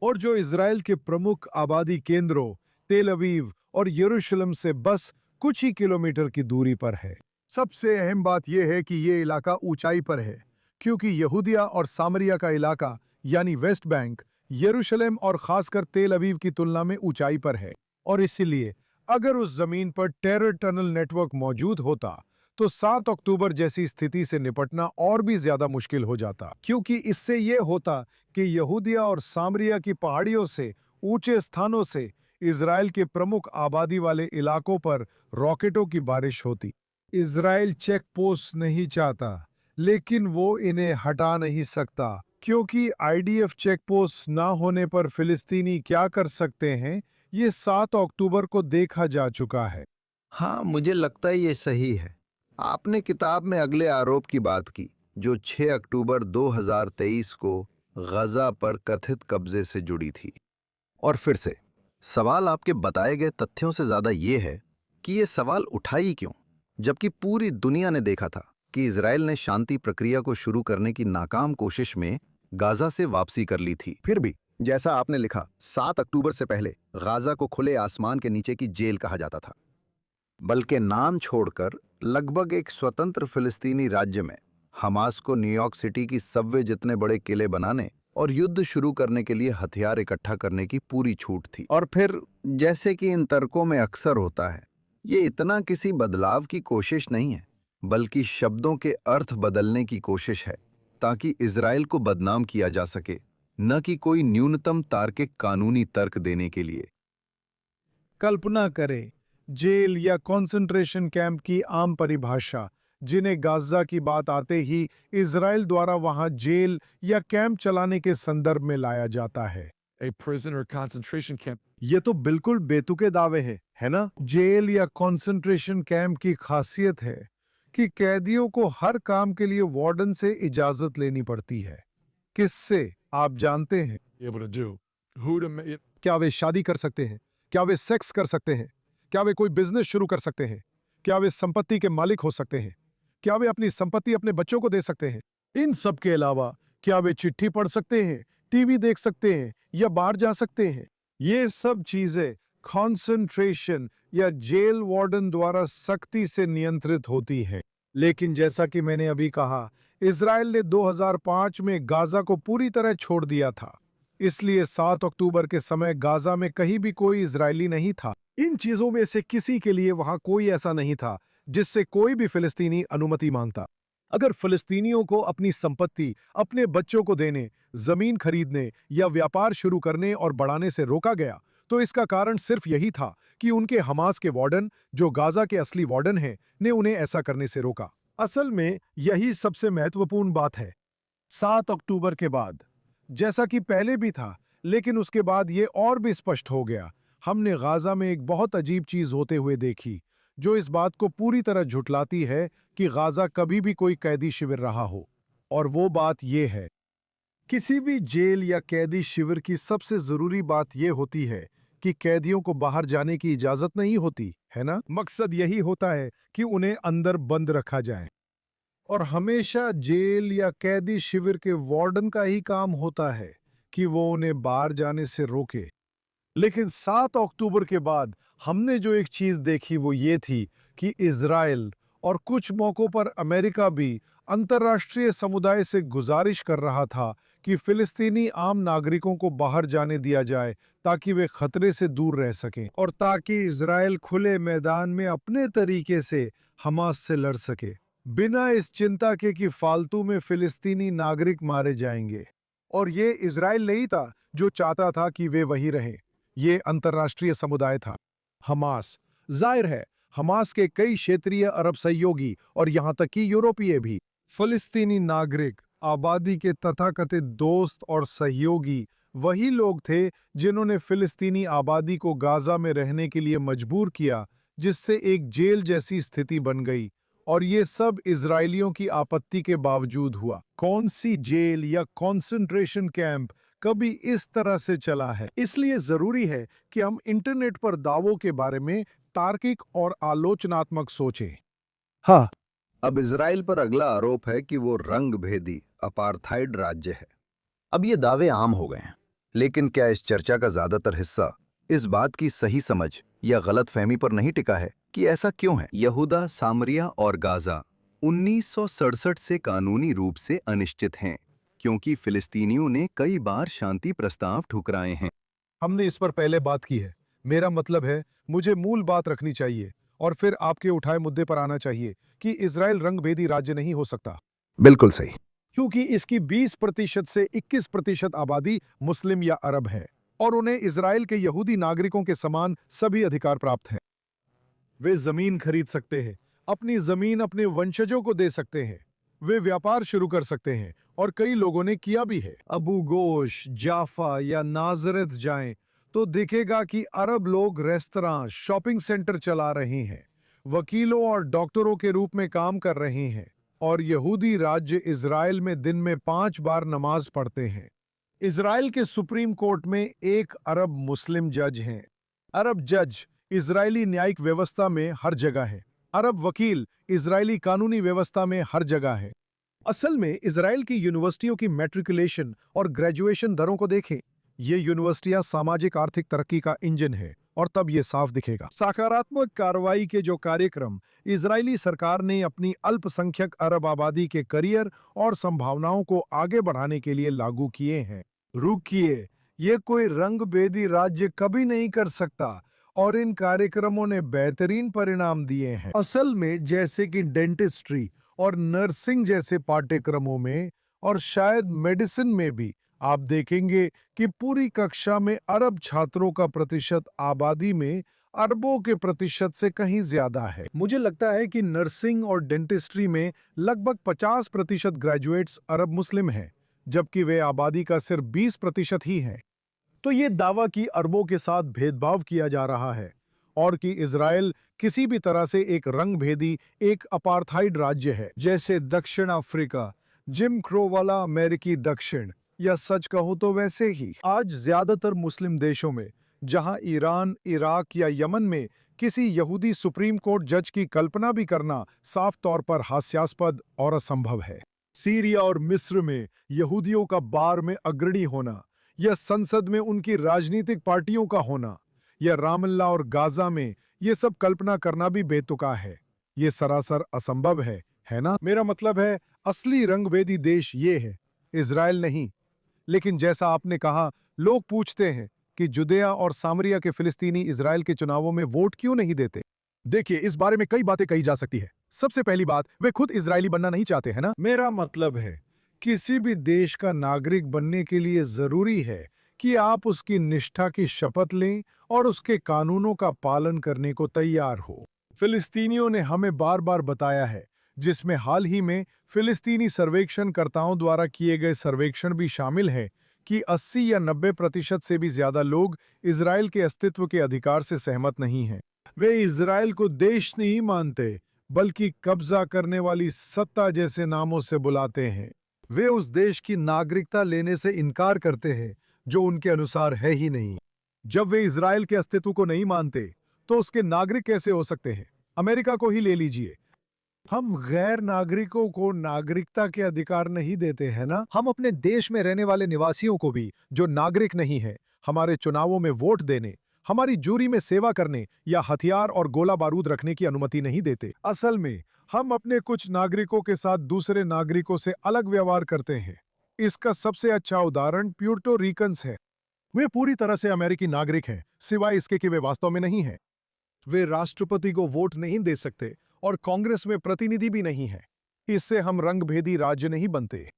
और जो इजराइल के प्रमुख आबादी केंद्रों तेल अवीव और यरूशलेम से बस कुछ ही किलोमीटर की दूरी पर है। सबसे अहम बात यह है कि ये इलाका ऊंचाई पर है, क्योंकि यहूदिया और सामरिया का इलाका यानी वेस्ट बैंक यरूशलेम और खासकर तेल अवीव की तुलना में ऊंचाई पर है। और इसीलिए अगर उस जमीन पर टेरर टनल नेटवर्क मौजूद होता तो 7 अक्टूबर जैसी स्थिति से निपटना और भी ज्यादा मुश्किल हो जाता, क्योंकि इससे यह होता कि यहूदिया और सामरिया की पहाड़ियों से, ऊंचे स्थानों से इजराइल के प्रमुख आबादी वाले इलाकों पर रॉकेटों की बारिश होती। इजराइल चेक पोस्ट नहीं चाहता, लेकिन वो इन्हें हटा नहीं सकता, क्योंकि आईडीएफ चेक पोस्ट ना होने पर फिलिस्तीनी क्या कर सकते हैं, ये 7 अक्टूबर को देखा जा चुका है। हाँ, मुझे लगता है ये सही है। आपने किताब में अगले आरोप की बात की, जो 6 अक्टूबर 2023 को गजा पर कथित कब्जे से जुड़ी थी। और फिर से सवाल आपके बताए गए तथ्यों से ज्यादा ये है कि ये सवाल उठाई क्यों, जबकि पूरी दुनिया ने देखा था कि इजराइल ने शांति प्रक्रिया को शुरू करने की नाकाम कोशिश में गाजा से वापसी कर ली थी। फिर भी जैसा आपने लिखा, 7 अक्टूबर से पहले गाजा को खुले आसमान के नीचे की जेल कहा जाता था, बल्कि नाम छोड़कर लगभग एक स्वतंत्र फिलिस्तीनी राज्य में हमास को न्यूयॉर्क सिटी की सबवे जितने बड़े किले बनाने और युद्ध शुरू करने के लिए हथियार इकट्ठा करने की पूरी छूट थी। और फिर जैसे कि इन तर्कों में अक्सर होता है, ये इतना किसी बदलाव की कोशिश नहीं है, बल्कि शब्दों के अर्थ बदलने की कोशिश है ताकि इजराइल को बदनाम किया जा सके, न कि कोई न्यूनतम तार्किक कानूनी तर्क देने के लिए। कल्पना करें जेल या कंसंट्रेशन कैंप की आम परिभाषा, जिन्हें गाजा की बात आते ही इजराइल द्वारा वहां जेल या कैंप चलाने के संदर्भ में लाया जाता है। a prison or concentration camp. ये तो बिल्कुल बेतुके दावे हैं, है ना? जेल या कंसंट्रेशन कैंप की खासियत है कि कैदियों को हर काम के लिए वार्डन से इजाजत लेनी पड़ती है। किससे, आप जानते हैं? Be able to do. Who to ma- क्या वे शादी कर सकते हैं? क्या वे सेक्स कर सकते हैं? क्या वे कोई बिजनेस शुरू कर सकते हैं? क्या वे संपत्ति के मालिक हो सकते हैं? क्या वे अपनी संपत्ति अपने बच्चों को दे सकते हैं? इन सब के अलावा क्या वे चिट्ठी पढ़ सकते हैं, टीवी देख सकते हैं या बाहर जा सकते हैं? ये सब चीजें कॉन्सेंट्रेशन या जेल वार्डन द्वारा सख्ती से नियंत्रित होती हैं। लेकिन जैसा कि मैंने अभी कहा, इजराइल ने 2005 में गाजा को पूरी तरह छोड़ दिया था। इसलिए 7 अक्टूबर के समय गाजा में कहीं भी कोई इजरायली नहीं था। इन चीजों में से किसी के लिए वहां कोई ऐसा नहीं था जिससे कोई भी फिलिस्तीनी अनुमति मांगता। अगर फिलिस्तीनियों को अपनी संपत्ति अपने बच्चों को देने, जमीन खरीदने या व्यापार शुरू करने और बढ़ाने से रोका गया, तो इसका कारण सिर्फ यही था कि उनके हमास के वार्डन, जो गाजा के असली वार्डन हैं, ने उन्हें ऐसा करने से रोका। असल में यही सबसे महत्वपूर्ण बात है। 7 अक्टूबर के बाद, जैसा कि पहले भी था, लेकिन उसके बाद ये और भी स्पष्ट हो गया, हमने गाजा में एक बहुत अजीब चीज होते हुए देखी, जो इस बात को पूरी तरह झुठलाती है कि गाजा कभी भी कोई कैदी शिविर रहा हो। और वो बात ये है, किसी भी जेल या कैदी शिविर की सबसे जरूरी बात ये होती है कि कैदियों को बाहर जाने की इजाजत नहीं होती, है ना? मकसद यही होता है कि उन्हें अंदर बंद रखा जाए। और हमेशा जेल या कैदी शिविर के वार्डन का ही काम होता है कि वो उन्हें बाहर जाने से रोके। लेकिन 7 अक्टूबर के बाद हमने जो एक चीज देखी वो ये थी कि इजराइल और कुछ मौकों पर अमेरिका भी अंतर्राष्ट्रीय समुदाय से गुजारिश कर रहा था कि फिलिस्तीनी आम नागरिकों को बाहर जाने दिया जाए ताकि वे खतरे से दूर रह सकें और ताकि इजराइल खुले मैदान में अपने तरीके से हमास से लड़ सके, बिना इस चिंता के कि फालतू में फिलिस्तीनी नागरिक मारे जाएंगे। और ये इजराइल नहीं था जो चाहता था कि वे वहीं रहें, ये अंतर्राष्ट्रीय समुदाय था। हमास, जाहिर है, हमास के कई क्षेत्रीय अरब सहयोगी और यहां तक कि यूरोपीय भी फिलिस्तीनी नागरिक, आबादी के तथाकथित दोस्त और सहयोगी वही लोग थे जिन्होंने फिलिस्तीनी आबादी को गाजा में रहने के लिए मजबूर किया, जिससे एक जेल जैसी स्थिति बन गई। और ये सब इजरायलियों की आपत्ति के बावजूद हुआ। कौन सी जेल या कॉन्सेंट्रेशन कैंप कभी इस तरह से चला है? इसलिए जरूरी है कि हम इंटरनेट पर दावों के बारे में तार्किक और आलोचनात्मक सोचें। हाँ, अब इजराइल पर अगला आरोप है कि वो रंग भेदी अपार्थाइड राज्य है। अब ये दावे आम हो गए हैं, लेकिन क्या इस चर्चा का ज्यादातर हिस्सा इस बात की सही समझ या गलत फहमी पर नहीं टिका है कि ऐसा क्यों है? यहूदा, सामरिया और गाजा 1967 से कानूनी रूप से अनिश्चित हैं, क्योंकि फिलिस्तीनियों ने कई बार शांति प्रस्ताव ठुकराए हैं। हमने इस पर पहले बात की है। मेरा मतलब है, मुझे मूल बात रखनी चाहिए और फिर आपके उठाए मुद्दे पर आना चाहिए कि इजराइल रंगभेदी राज्य नहीं हो सकता। बिल्कुल सही। क्योंकि इसकी 20% से 21% आबादी मुस्लिम या अरब है और उन्हें इजराइल के यहूदी नागरिकों के समान सभी अधिकार प्राप्त हैं। वे जमीन खरीद सकते हैं, अपनी जमीन अपने वंशजों को दे सकते हैं, वे व्यापार शुरू कर सकते हैं और कई लोगों ने किया भी है। अबू गोश, जाफा या नाजरत जाएं तो दिखेगा कि अरब लोग रेस्तरां, शॉपिंग सेंटर चला रहे हैं, वकीलों और डॉक्टरों के रूप में काम कर रहे हैं और यहूदी राज्य इजराइल में दिन में 5 बार नमाज पढ़ते हैं। इजराइल के सुप्रीम कोर्ट में एक अरब मुस्लिम जज हैं। अरब जज इजरायली न्यायिक व्यवस्था में हर जगह है। अरब वकील इजरायली कानूनी व्यवस्था में हर जगह है। असल में इजराइल की यूनिवर्सिटियों की मैट्रिकुलेशन और ग्रेजुएशन दरों को देखें। ये यूनिवर्सिटियां सामाजिक आर्थिक तरक्की का इंजन है और तब ये साफ दिखेगा। सकारात्मक कार्रवाई के जो कार्यक्रम इजरायली सरकार ने अपनी अल्पसंख्यक अरब आबादी के करियर और संभावनाओं को आगे बढ़ाने के लिए लागू किए हैं। रुकिए, ये कोई रंग-भेदी राज्य कभी नहीं कर सकता और इन कार्यक्रमों ने बेहतरीन परिणाम दिए हैं। असल में जैसे कि डेंटिस्ट्री और नर्सिंग जैसे पाठ्यक्रमों में और शायद मेडिसिन में भी आप देखेंगे कि पूरी कक्षा में अरब छात्रों का प्रतिशत आबादी में अरबों के प्रतिशत से कहीं ज्यादा है। मुझे लगता है कि नर्सिंग और डेंटिस्ट्री में लगभग 50% ग्रेजुएट्स अरब मुस्लिम हैं, जबकि वे आबादी का सिर्फ 20% ही हैं। तो ये दावा कि अरबों के साथ भेदभाव किया जा रहा है और कि इजराइल किसी भी तरह से एक रंगभेदी, एक अपार्थाइड राज्य है, जैसे दक्षिण अफ्रीका, जिम क्रो वाला अमेरिकी दक्षिण, या सच कहूं तो वैसे ही आज ज्यादातर मुस्लिम देशों में, जहां ईरान, इराक या यमन में किसी यहूदी सुप्रीम कोर्ट जज की कल्पना भी करना साफ तौर पर हास्यास्पद और असंभव है। सीरिया और मिस्र में यहूदियों का बार में अग्रणी होना, या संसद में उनकी राजनीतिक पार्टियों का होना, या रामल्ला और गाजा में ये सब कल्पना करना भी बेतुका है। ये सरासर असंभव है ना? मेरा मतलब है, असली रंगभेदी देश ये है, इजराइल नहीं। लेकिन जैसा आपने कहा, लोग पूछते हैं कि जुदेया और सामरिया के फिलिस्तीनी इजराइल के चुनावों में वोट क्यों नहीं देते? देखिए, इस बारे में कई बातें कही जा सकती है। सबसे पहली बात, वे खुद इजरायली बनना नहीं चाहते, है ना? मेरा मतलब है, किसी भी देश का नागरिक बनने के लिए जरूरी है कि आप उसकी निष्ठा की शपथ लें और उसके कानूनों का पालन करने को तैयार हो। फिलिस्तीनियों ने हमें बार बार बताया है, जिसमें हाल ही में फिलिस्तीनी सर्वेक्षणकर्ताओं द्वारा किए गए सर्वेक्षण भी शामिल है, कि 80 या 90% से भी ज्यादा लोग इजराइल के अस्तित्व के अधिकार से सहमत नहीं हैं। वे इजराइल को देश नहीं मानते, बल्कि कब्जा करने वाली सत्ता जैसे नामों से बुलाते हैं। वे उस देश की नागरिकता लेने से इनकार करते हैं जो उनके अनुसार है ही नहीं। जब वे इजराइल के अस्तित्व को नहीं मानते, तो उसके नागरिक कैसे हो सकते हैं? अमेरिका को ही ले लीजिए। हम गैर नागरिकों को नागरिकता के अधिकार नहीं देते हैं ना? हम अपने देश में रहने वाले निवासियों को भी, जो नागरिक नहीं है, हमारे चुनावों में वोट देने, हमारी जूरी में सेवा करने या हथियार और गोला बारूद रखने की अनुमति नहीं देते। असल में हम अपने कुछ नागरिकों के साथ दूसरे नागरिकों से अलग व्यवहार करते हैं। इसका सबसे अच्छा उदाहरण प्यूर्टो रिकन्स है। वे पूरी तरह से अमेरिकी नागरिक हैं, सिवाय इसके कि वे वास्तव में नहीं हैं। वे राष्ट्रपति को वोट नहीं दे सकते और कांग्रेस में प्रतिनिधि भी नहीं है। इससे हम रंगभेदी राज्य नहीं बनते।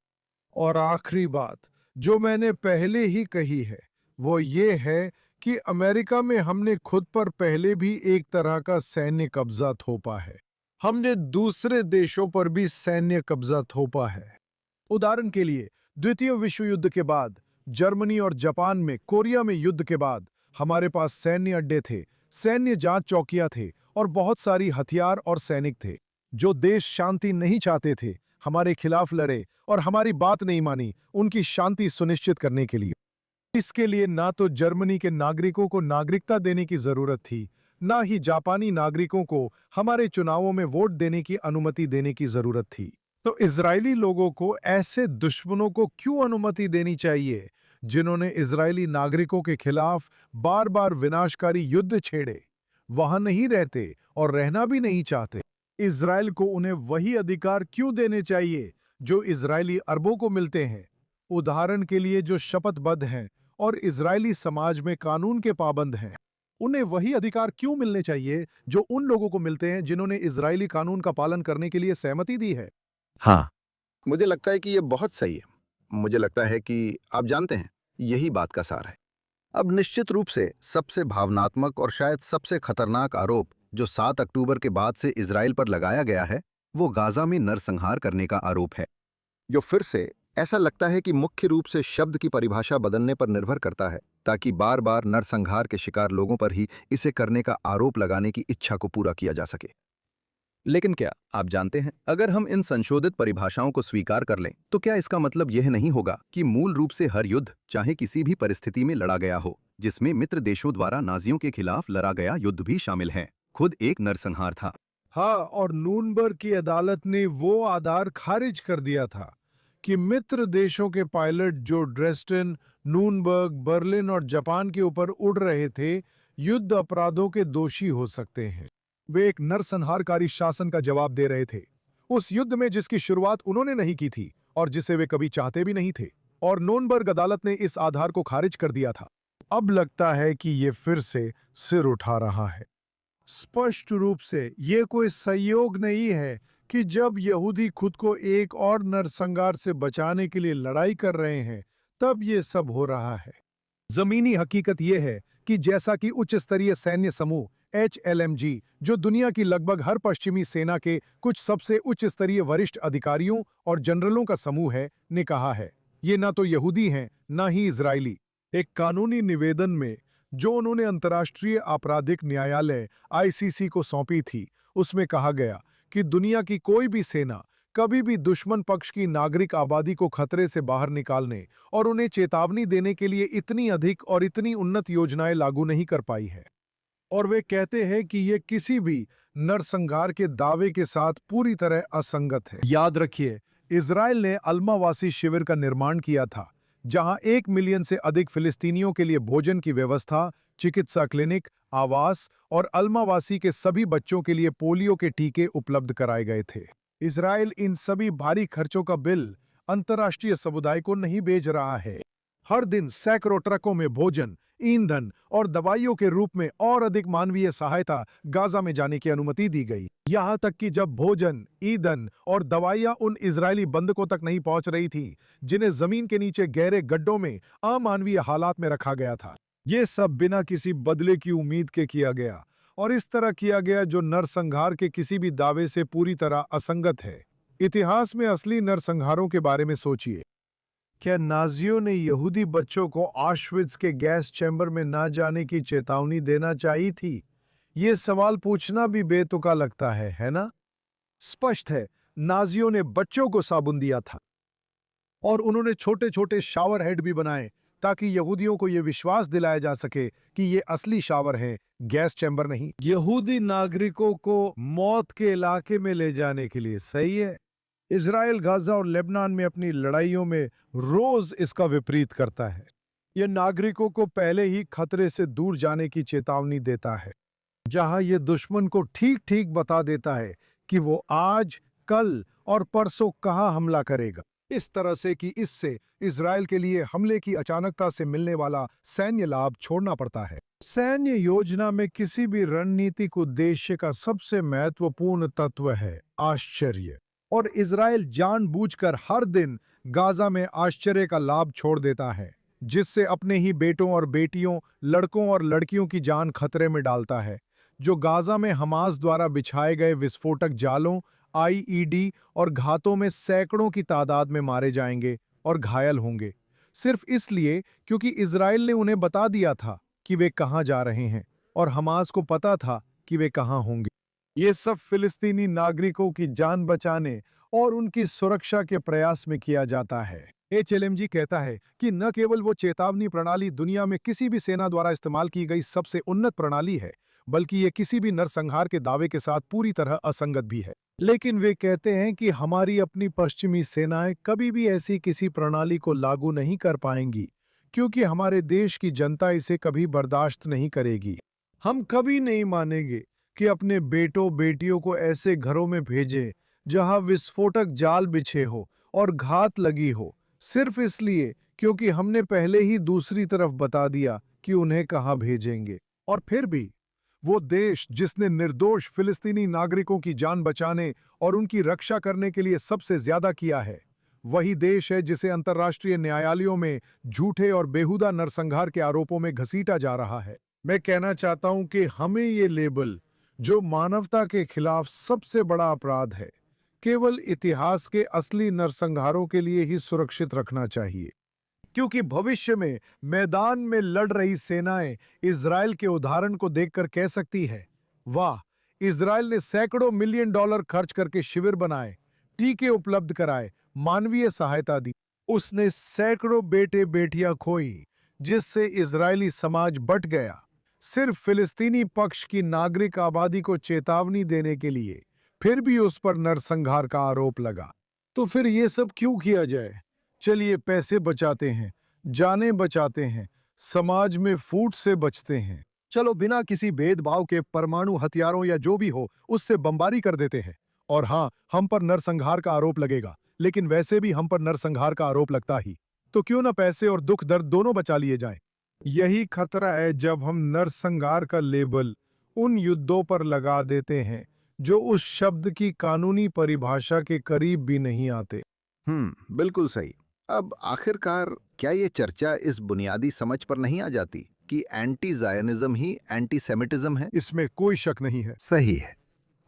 और आखिरी बात, जो मैंने पहले ही कही है, वो ये है कि अमेरिका में हमने खुद पर पहले भी एक तरह का सैन्य कब्जा थोपा है। हमने दूसरे देशों पर भी सैन्य कब्जा थोपा है। उदाहरण के लिए, द्वितीय विश्व युद्ध के बाद जर्मनी और जापान में कोरिया में युद्ध के बाद हमारे पास सैन्य अड्डे थे, सैन्य जांच चौकियां थे और बहुत सारी हथियार और सैनिक थे। जो देश शांति नहीं चाहते थे, हमारे खिलाफ लड़े और हमारी बात नहीं मानी उनकी शांति सुनिश्चित करने के लिए। इसके लिए ना तो जर्मनी के नागरिकों को नागरिकता देने की जरूरत थी, ना ही जापानी नागरिकों को हमारे चुनावों में वोट देने की अनुमति देने की जरूरत थी। तो इजरायली लोगों को ऐसे दुश्मनों को क्यों अनुमति देनी चाहिए, जिन्होंने इजरायली नागरिकों के खिलाफ बार बार विनाशकारी युद्ध छेड़े, वहां नहीं रहते और रहना भी नहीं चाहते? इजराइल को उन्हें वही अधिकार क्यों देने चाहिए जो इजरायली अरबों को मिलते हैं? उदाहरण के लिए, जो शपथबद्ध हैं और इजरायली समाज में कानून के पाबंद हैं, उन्हें वही अधिकार क्यों मिलने चाहिए जो उन लोगों को मिलते हैं जिन्होंने इजरायली कानून का पालन करने के लिए सहमति दी है? हाँ, मुझे लगता है कि ये बहुत सही है। मुझे लगता है कि आप जानते हैं, यही बात का सार है। अब निश्चित रूप से सबसे भावनात्मक और शायद सबसे खतरनाक आरोप जो 7 अक्टूबर के बाद से इजराइल पर लगाया गया है, वो गाजा में नरसंहार करने का आरोप है, जो फिर से ऐसा लगता है कि मुख्य रूप से शब्द की परिभाषा बदलने पर निर्भर करता है, ताकि बार बार नरसंहार के शिकार लोगों पर ही इसे करने का आरोप लगाने की इच्छा को पूरा किया जा सके। लेकिन क्या आप जानते हैं, अगर हम इन संशोधित परिभाषाओं को स्वीकार कर लें, तो क्या इसका मतलब यह नहीं होगा कि मूल रूप से हर युद्ध, चाहे किसी भी परिस्थिति में लड़ा गया हो, जिसमें मित्र देशों द्वारा नाजियों के खिलाफ लड़ा गया युद्ध भी शामिल है, खुद एक नरसंहार था? हाँ, और नूर्नबर्ग की अदालत ने वो आधार खारिज कर दिया था कि मित्र देशों के पायलट जो ड्रेस्टन, नूर्नबर्ग, बर्लिन और जापान के ऊपर उड़ रहे थे, युद्ध अपराधों के दोषी हो सकते हैं। वे एक नरसंहारकारी शासन का जवाब दे रहे थे, उस युद्ध में जिसकी शुरुआत उन्होंने नहीं की थी और जिसे वे कभी चाहते भी नहीं थे। और नूर्नबर्ग अदालत ने इस आधार को खारिज कर दिया था। अब लगता है कि ये फिर से सिर उठा रहा है। स्पष्ट रूप से ये कोई संयोग नहीं है कि जब यहूदी खुद को एक और नरसंहार से बचाने के लिए लड़ाई कर रहे हैं, तब ये सब हो रहा है। जमीनी हकीकत यह है कि जैसा कि उच्च स्तरीय सैन्य समूह HLMG, जो दुनिया की लगभग हर पश्चिमी सेना के कुछ सबसे उच्च स्तरीय वरिष्ठ अधिकारियों और जनरलों का समूह है, ने कहा है, ये ना तो यहूदी हैं, ना ही इजरायली। एक कानूनी निवेदन में जो उन्होंने अंतर्राष्ट्रीय आपराधिक न्यायालय ICC को सौंपी थी, उसमें कहा गया कि दुनिया की कोई भी सेना कभी भी दुश्मन पक्ष की नागरिक आबादी को खतरे से बाहर निकालने और उन्हें चेतावनी देने के लिए इतनी अधिक और इतनी उन्नत योजनाएं लागू नहीं कर पाई है। और वे कहते हैं कि ये किसी भी नरसंहार के दावे के साथ पूरी तरह असंगत है। याद रखिए, इजराइल ने अल्मावासी शिविर का निर्माण किया था, जहां 1 मिलियन से अधिक फिलिस्तीनियों के लिए भोजन की व्यवस्था, चिकित्सा क्लिनिक, आवास और अल्मावासी के सभी बच्चों के लिए पोलियो के टीके उपलब्ध कराए गए थे। इजराइल इन सभी भारी खर्चों का बिल अंतर्राष्ट्रीय समुदाय को नहीं भेज रहा है। हर दिन सैकड़ों ट्रकों में भोजन, ईंधन और दवाइयों के रूप में और अधिक मानवीय सहायता गाजा में जाने की अनुमति दी गई। यहाँ तक कि जब भोजन, ईंधन और दवाइयाँ उन इजरायली बंधकों तक नहीं पहुंच रही थी जिन्हें जमीन के नीचे गहरे गड्ढों में अमानवीय हालात में रखा गया था। ये सब बिना किसी बदले की उम्मीद के किया गया, और इस तरह किया गया जो नरसंहार के किसी भी दावे से पूरी तरह असंगत है। इतिहास में असली नरसंहारों के बारे में सोचिए। क्या नाजियों ने यहूदी बच्चों को ऑश्विट्ज के गैस चैम्बर में ना जाने की चेतावनी देना चाहिए थी? ये सवाल पूछना भी बेतुका लगता है ना? स्पष्ट है, नाजियों ने बच्चों को साबुन दिया था और उन्होंने छोटे छोटे शावर हेड भी बनाए ताकि यहूदियों को यह विश्वास दिलाया जा सके कि ये असली शावर हैं, गैस चैम्बर नहीं। यहूदी नागरिकों को मौत के इलाके में ले जाने के लिए, सही है। इजराइल गाजा और लेबनान में अपनी लड़ाइयों में रोज इसका विपरीत करता है। यह नागरिकों को पहले ही खतरे से दूर जाने की चेतावनी देता है, जहां यह दुश्मन को ठीक ठीक बता देता है कि वो आज, कल और परसों कहां हमला करेगा, इस तरह से कि इससे इजराइल के लिए हमले की अचानकता से मिलने वाला सैन्य लाभ छोड़ना पड़ता है। सैन्य योजना में किसी भी रणनीतिक उद्देश्य का सबसे महत्वपूर्ण तत्व है आश्चर्य, और इजराइल जानबूझकर हर दिन गाजा में आश्चर्य का लाभ छोड़ देता है, जिससे अपने ही बेटों और बेटियों, लड़कों और लड़कियों की जान खतरे में डालता है, जो गाजा में हमास द्वारा बिछाए गए विस्फोटक जालों, IED और घातों में सैकड़ों की तादाद में मारे जाएंगे और घायल होंगे, सिर्फ इसलिए क्योंकि इजराइल ने उन्हें बता दिया था कि वे कहां जा रहे हैं और हमास को पता था कि वे कहां होंगे। ये सब फिलिस्तीनी नागरिकों की जान बचाने और उनकी सुरक्षा के प्रयास में किया जाता है। HLMG कहता है कि न केवल वो चेतावनी प्रणाली दुनिया में किसी भी सेना द्वारा इस्तेमाल की गई सबसे उन्नत प्रणाली है, बल्कि ये किसी भी नरसंहार के दावे के साथ पूरी तरह असंगत भी है। लेकिन वे कहते हैं कि हमारी अपनी पश्चिमी सेनाएं कभी भी ऐसी किसी प्रणाली को लागू नहीं कर पाएंगी, क्योंकि हमारे देश की जनता इसे कभी बर्दाश्त नहीं करेगी। हम कभी नहीं मानेंगे कि अपने बेटों बेटियों को ऐसे घरों में भेजें जहां विस्फोटक जाल बिछे हो और घात लगी हो, सिर्फ इसलिए क्योंकि हमने पहले ही दूसरी तरफ बता दिया कि उन्हें कहां भेजेंगे। और फिर भी वो देश जिसने निर्दोष फिलिस्तीनी नागरिकों की जान बचाने और उनकी रक्षा करने के लिए सबसे ज्यादा किया है, वही देश है जिसे अंतर्राष्ट्रीय न्यायालयों में झूठे और बेहुदा नरसंहार के आरोपों में घसीटा जा रहा है। मैं कहना चाहता हूं कि हमें ये लेबल, जो मानवता के खिलाफ सबसे बड़ा अपराध है, केवल इतिहास के असली नरसंहारों के लिए ही सुरक्षित रखना चाहिए, क्योंकि भविष्य में मैदान में लड़ रही सेनाएं इजराइल के उदाहरण को देखकर कह सकती है, वाह, इजराइल ने सैकड़ों मिलियन डॉलर खर्च करके शिविर बनाए, टीके उपलब्ध कराए, मानवीय सहायता दी। उसने सैकड़ों बेटे बेटियां खोई, जिससे इजरायली समाज बट गया, सिर्फ फिलिस्तीनी पक्ष की नागरिक आबादी को चेतावनी देने के लिए। फिर भी उस पर नरसंहार का आरोप लगा। तो फिर ये सब क्यों किया जाए? चलिए पैसे बचाते हैं, जानें बचाते हैं, समाज में फूट से बचते हैं। चलो बिना किसी भेदभाव के परमाणु हथियारों या जो भी हो उससे बमबारी कर देते हैं। और हाँ, हम पर नरसंहार का आरोप लगेगा, लेकिन वैसे भी हम पर नरसंहार का आरोप लगता ही, तो क्यों ना पैसे और दुख दर्द दोनों बचा लिए जाएं। यही खतरा है जब हम नरसंहार का लेबल उन युद्धों पर लगा देते हैं जो उस शब्द की कानूनी परिभाषा के करीब भी नहीं आते। बिल्कुल सही। अब आखिरकार क्या ये चर्चा इस बुनियादी समझ पर नहीं आ जाती कि एंटी जायनिज्म ही एंटी सेमिटिज्म है? इसमें कोई शक नहीं है। सही है।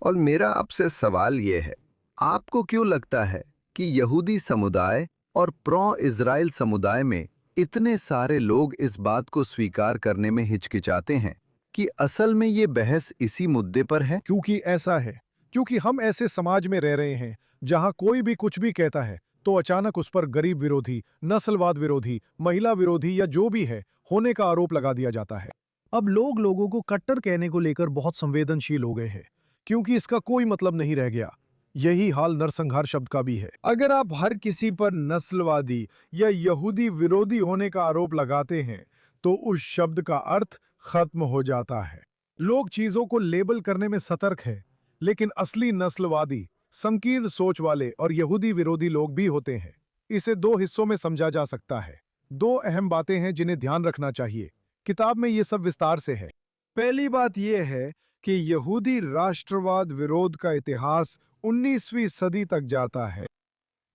और मेरा आपसे सवाल ये है, आपको क्यों लगता है कि यहूदी समुदाय और प्रो इज़राइल समुदाय में इतने सारे लोग इस बात को स्वीकार करने में हिचकिचाते हैं कि असल में ये बहस इसी मुद्दे पर है? क्योंकि ऐसा है, क्योंकि हम ऐसे समाज में रह रहे हैं जहां कोई भी कुछ भी कहता है तो अचानक उस पर गरीब विरोधी, नस्लवाद विरोधी, महिला विरोधी या जो भी है होने का आरोप लगा दिया जाता है। अब लोग लोगों को कट्टर कहने को लेकर बहुत संवेदनशील हो गए हैं, क्योंकि इसका कोई मतलब नहीं रह गया। यही हाल नरसंहार शब्द का भी है। अगर आप हर किसी पर नस्लवादी या यहूदी विरोधी होने का आरोप लगाते हैं तो उस शब्द का अर्थ खत्म हो जाता है। लोग चीजों को लेबल करने में सतर्क हैं, लेकिन असली नस्लवादी, संकीर्ण सोच वाले और यहूदी विरोधी लोग भी होते हैं। इसे दो हिस्सों में समझा जा सकता है। दो अहम बातें हैं जिन्हें ध्यान रखना चाहिए। किताब में ये सब विस्तार से है। पहली बात यह है कि यहूदी राष्ट्रवाद विरोध का इतिहास 19वीं सदी तक जाता है,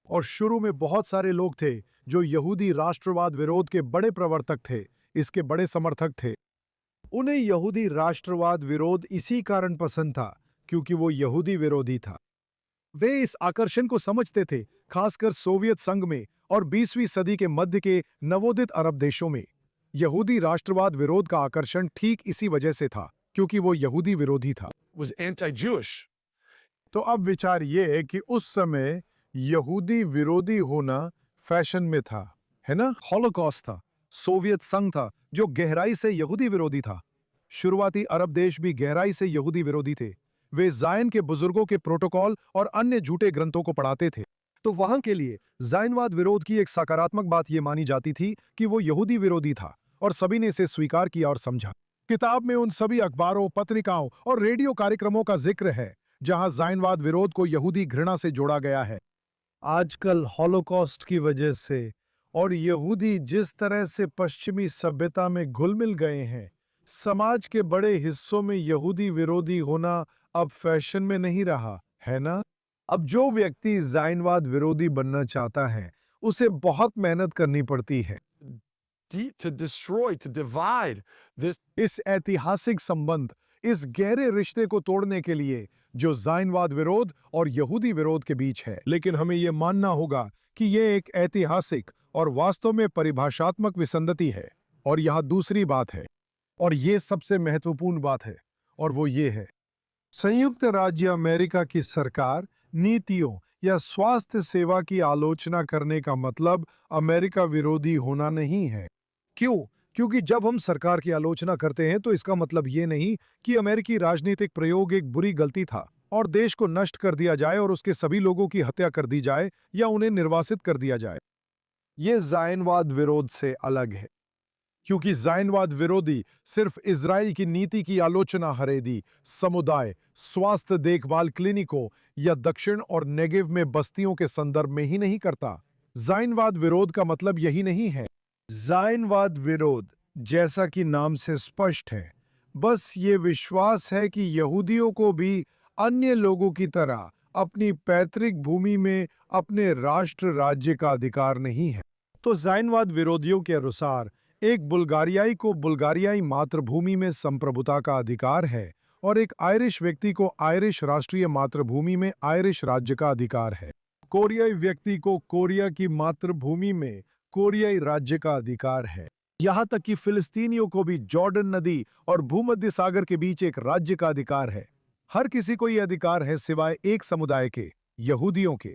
और शुरू में बहुत सारे लोग थे जो यहूदी राष्ट्रवाद विरोध के बड़े प्रवर्तक थे, इसके बड़े समर्थक थे। उन्हें यहूदी राष्ट्रवाद विरोध इसी कारण पसंद था क्योंकि वो यहूदी विरोधी था। वे इस आकर्षण को समझते थे, खासकर सोवियत संघ में और 20वीं सदी के मध्य के नवोदित अरब देशों में। यहूदी राष्ट्रवाद विरोध का आकर्षण ठीक इसी वजह से था, क्योंकि वो यहूदी विरोधी था। Was anti-Jewish. तो अब विचार ये है कि उस समय यहूदी विरोधी होना फैशन में था, है ना? हॉलोकॉस्ट था, सोवियत संघ था जो गहराई से यहूदी विरोधी था। शुरुआती अरब देश भी गहराई से यहूदी विरोधी थे। वे जायन के बुजुर्गों के प्रोटोकॉल और अन्य झूठे ग्रंथों को पढ़ाते थे। तो वहां के लिए जायनवाद विरोध की एक सकारात्मक बात यह मानी जाती थी कि वो यहूदी विरोधी था, और सभी ने इसे स्वीकार किया और समझा। किताब में उन सभी अखबारों, पत्रिकाओं और रेडियो कार्यक्रमों का जिक्र है जहां जायनवाद विरोध को यहूदी घृणा से जोड़ा गया है। आजकल हॉलोकॉस्ट की वजह से और यहूदी जिस तरह से पश्चिमी सभ्यता में घुल मिल गए हैं, समाज के बड़े हिस्सों में यहूदी विरोधी होना अब फैशन में नहीं रहा, है ना? अब जो व्यक्ति जायनवाद विरोधी बनना चाहता है, उसे बहुत मेहनत करनी पड़ती है। To destroy, to divide this. इस ऐतिहासिक संबंध, इस गहरे रिश्ते को तोड़ने के लिए जो जायनवाद विरोध और यहूदी विरोध के बीच है। लेकिन हमें यह मानना होगा कि यह एक ऐतिहासिक और वास्तव में परिभाषात्मक विसंगति है। और यहां दूसरी बात है, और यह सबसे महत्वपूर्ण बात है, और वो ये है, संयुक्त राज्य अमेरिका की सरकार, नीतियों या स्वास्थ्य सेवा की आलोचना करने का मतलब अमेरिका विरोधी होना नहीं है। क्यों? क्योंकि जब हम सरकार की आलोचना करते हैं तो इसका मतलब ये नहीं कि अमेरिकी राजनीतिक प्रयोग एक बुरी गलती था और देश को नष्ट कर दिया जाए और उसके सभी लोगों की हत्या कर दी जाए या उन्हें निर्वासित कर दिया जाए। ये जायनवाद विरोध से अलग है, क्योंकि जायनवाद विरोधी सिर्फ इजराइल की नीति की आलोचना हरेदी समुदाय, स्वास्थ्य देखभाल क्लिनिकों या दक्षिण और नेगेव में बस्तियों के संदर्भ में ही नहीं करता। जायनवाद विरोध का मतलब यही नहीं है। जायनवाद विरोध, जैसा कि नाम से स्पष्ट है, बस ये विश्वास है कि यहूदियों को भी अन्य लोगों की तरह अपनी पैतृक भूमि में अपने राष्ट्र राज्य का अधिकार नहीं है। तो जायनवाद विरोधियों के अनुसार एक बुल्गारियाई को बुल्गारियाई मातृभूमि में संप्रभुता का अधिकार है और एक आयरिश व्यक्ति को आयरिश राष्ट्रीय मातृभूमि में आयरिश राज्य का अधिकार है। कोरियाई व्यक्ति को कोरिया की मातृभूमि में कोरियाई राज्य का अधिकार है। यहाँ तक कि फिलिस्तीनियों को भी जॉर्डन नदी और भूमध्य सागर के बीच एक राज्य का अधिकार है। हर किसी को यह अधिकार है सिवाय एक समुदाय के, यहूदियों के।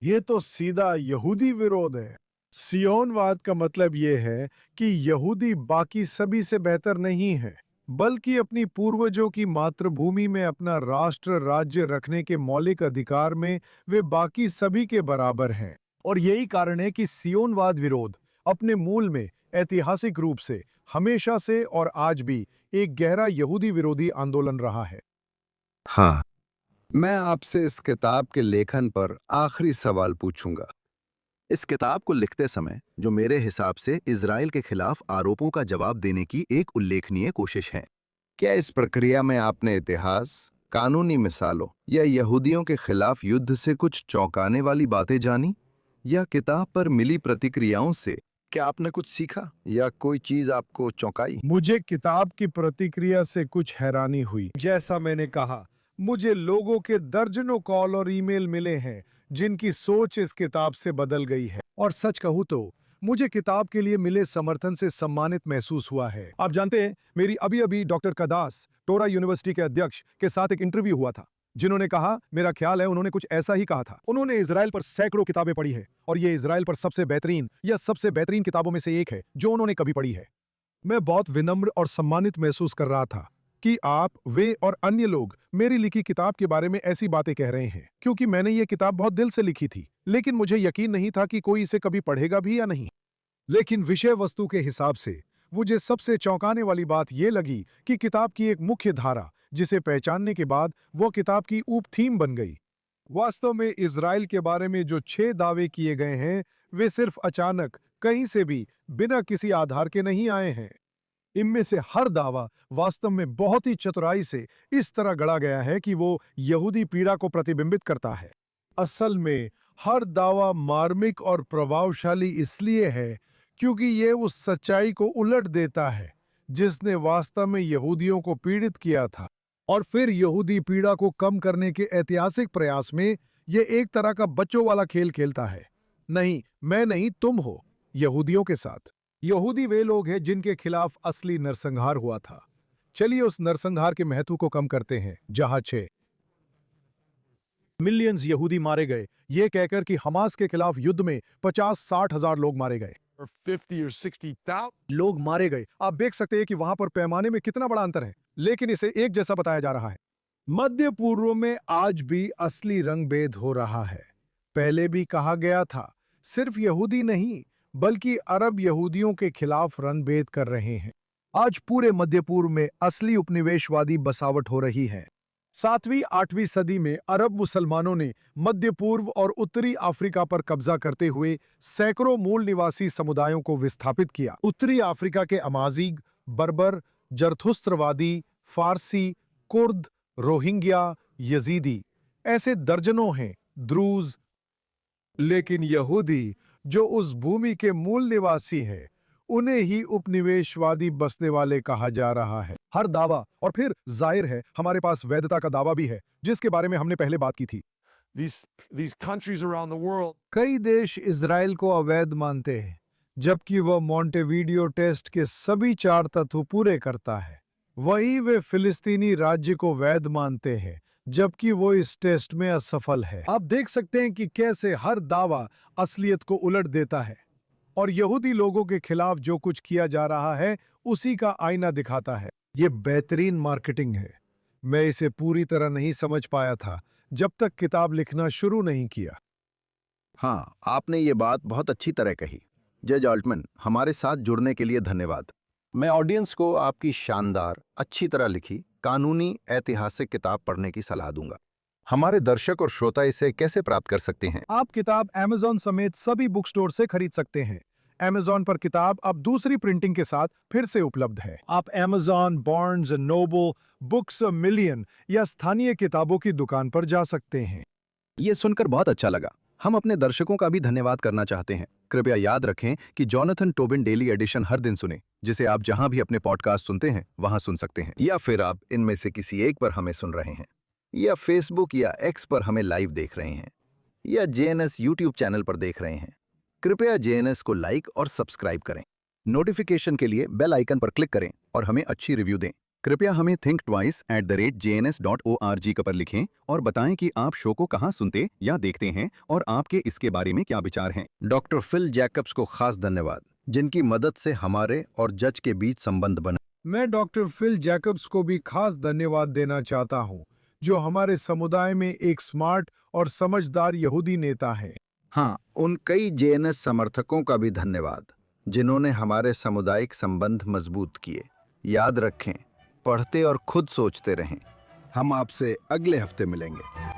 ये तो सीधा यहूदी विरोध है। सियोनवाद का मतलब यह है कि यहूदी बाकी सभी से बेहतर नहीं है, बल्कि अपनी पूर्वजों की मातृभूमि में अपना राष्ट्र राज्य रखने के मौलिक अधिकार में वे बाकी सभी के बराबर हैं। और यही कारण है कि सियोनवाद विरोध अपने मूल में ऐतिहासिक रूप से हमेशा से और आज भी एक गहरा यहूदी विरोधी आंदोलन रहा है। हाँ, मैं आपसे इस किताब के लेखन पर आखिरी सवाल पूछूंगा। इस किताब को लिखते समय जो मेरे हिसाब से इजराइल के खिलाफ आरोपों का जवाब देने की एक उल्लेखनीय कोशिश है, क्या इस प्रक्रिया में आपने इतिहास, कानूनी मिसालों या यहूदियों के खिलाफ युद्ध से कुछ चौंकाने वाली बातें जानी, या किताब पर मिली प्रतिक्रियाओं से क्या आपने कुछ सीखा या कोई चीज आपको चौंकाई? मुझे किताब की प्रतिक्रिया से कुछ हैरानी हुई। जैसा मैंने कहा, मुझे लोगों के दर्जनों कॉल और ईमेल मिले हैं जिनकी सोच इस किताब से बदल गई है। और सच कहूं तो मुझे किताब के लिए मिले समर्थन से सम्मानित महसूस हुआ है। आप जानते हैं, मेरी अभी डॉक्टर कदास, टोरा यूनिवर्सिटी के अध्यक्ष के साथ एक इंटरव्यू हुआ था, जिन्होंने कहा, मेरा ख्याल है उन्होंने कुछ ऐसा ही कहा था। उन्होंने इजराइल पर सैकड़ों किताबें पढ़ी है और ये इजराइल पर सबसे बेहतरीन किताबों में से एक है जो उन्होंने कभी पढ़ी है। मैं बहुत विनम्र और सम्मानित महसूस कर रहा था कि आप, वे और अन्य लोग मेरी लिखी किताब के बारे में ऐसी बातें कह रहे हैं, क्योंकि मैंने ये किताब बहुत दिल से लिखी थी, लेकिन मुझे यकीन नहीं था कि कोई इसे कभी पढ़ेगा भी या नहीं। लेकिन विषय वस्तु के हिसाब से मुझे सबसे चौंकाने वाली बात यह लगी कि किताब की एक मुख्य धारा, जिसे पहचानने के बाद वो किताब की उप थीम बन गई। वास्तव में इजराइल के बारे में जो 6 दावे किए गए हैं, वे सिर्फ अचानक कहीं से भी बिना किसी आधार के नहीं आए हैं। इनमें से हर दावा वास्तव में बहुत ही चतुराई से इस तरह गढ़ा गया है कि वो यहूदी पीड़ा को प्रतिबिंबित करता है। असल में हर दावा मार्मिक और प्रभावशाली इसलिए है क्योंकि ये उस सच्चाई को उलट देता है जिसने वास्तव में यहूदियों को पीड़ित किया था। और फिर यहूदी पीड़ा को कम करने के ऐतिहासिक प्रयास में ये एक तरह का बच्चों वाला खेल खेलता है। नहीं, मैं नहीं, तुम हो, यहूदियों के साथ। यहूदी वे लोग हैं जिनके खिलाफ असली नरसंहार हुआ था। चलिए उस नरसंहार के महत्व को कम करते हैं, जहां 6 मिलियंस यहूदी मारे गए, ये कहकर कि हमास के खिलाफ युद्ध में 50-60 हजार लोग मारे गए। or 50 or 60,000. लोग मारे गए। आप देख सकते हैं कि वहां पर पैमाने में कितना बड़ा अंतर है, लेकिन इसे एक जैसा बताया जा रहा है। मध्य पूर्व में आज भी असली रंगभेद हो रहा है। पहले भी कहा गया था, सिर्फ यहूदी नहीं बल्कि अरब यहूदियों के खिलाफ रणभेद कर रहे हैं। आज पूरे मध्य पूर्व में असली उपनिवेशवादी बसावट हो रही है। 7वीं-8वीं सदी में अरब मुसलमानों ने मध्य पूर्व और उत्तरी अफ्रीका पर कब्जा करते हुए सैकड़ों मूल निवासी समुदायों को विस्थापित किया। उत्तरी अफ्रीका के अमाजीग, बर्बर, जरथुस्त्रवादी, फारसी, कुर्द, रोहिंग्या, यजीदी, ऐसे दर्जनों हैं, द्रूज। लेकिन यहूदी, जो उस भूमि के मूल निवासी हैं, उन्हें ही उपनिवेशवादी बसने वाले कहा जा रहा है। हर दावा, और फिर जाहिर है हमारे पास वैधता का दावा भी है, जिसके बारे में हमने पहले बात की थी। These countries around the world, कई देश इजराइल को अवैध मानते हैं, जबकि वह मॉन्टेवीडियो टेस्ट के सभी 4 तत्व पूरे करता है। वहीं वे फिलिस्तीनी राज्य को वैध मानते हैं, जबकि वो इस टेस्ट में असफल है। आप देख सकते हैं कि कैसे हर दावा असलियत को उलट देता है और यहूदी लोगों के खिलाफ जो कुछ किया जा रहा है उसी का आईना दिखाता है। ये बेहतरीन मार्केटिंग है। मैं इसे पूरी तरह नहीं समझ पाया था जब तक किताब लिखना शुरू नहीं किया। हाँ, आपने ये बात बहुत अच्छी तरह कही। जज ऑल्टमैन, हमारे साथ जुड़ने के लिए धन्यवाद। मैं ऑडियंस को आपकी शानदार, अच्छी तरह लिखी, कानूनी ऐतिहासिक किताब पढ़ने की सलाह दूंगा। हमारे दर्शक और श्रोता इसे कैसे प्राप्त कर सकते हैं? आप किताब Amazon समेत सभी बुक स्टोर से खरीद सकते हैं। Amazon पर किताब अब दूसरी प्रिंटिंग के साथ फिर से उपलब्ध है। आप Amazon, Barnes and Noble, books a million या स्थानीय किताबों की दुकान पर जा सकते हैं। ये सुनकर बहुत अच्छा लगा। हम अपने दर्शकों का भी धन्यवाद करना चाहते हैं। कृपया याद रखें कि जॉनथन टोबिन डेली एडिशन हर दिन सुने, जिसे आप जहां भी अपने पॉडकास्ट सुनते हैं वहां सुन सकते हैं, या फिर आप इनमें से किसी एक पर हमें सुन रहे हैं, या फेसबुक या एक्स पर हमें लाइव देख रहे हैं, या JNS यूट्यूब चैनल पर देख रहे हैं। कृपया JNS को लाइक और सब्सक्राइब करें। नोटिफिकेशन के लिए बेल आइकन पर क्लिक करें और हमें अच्छी रिव्यू दें। कृपया हमें thinktwice@jns.org पर लिखें और बताएं कि आप शो को कहां सुनते या देखते हैं और आपके इसके बारे में क्या विचार हैं। डॉक्टर फिल जैकब्स को खास धन्यवाद, जिनकी मदद से हमारे और जज के बीच संबंध बना। मैं डॉक्टर फिल जैकब्स को भी खास धन्यवाद देना चाहता हूँ, जो हमारे समुदाय में एक स्मार्ट और समझदार यहूदी नेता है। हाँ, उन कई जेएनएस समर्थकों का भी धन्यवाद जिन्होंने हमारे सामुदायिक संबंध मजबूत किए। याद रखें, पढ़ते और खुद सोचते रहें। हम आपसे अगले हफ्ते मिलेंगे।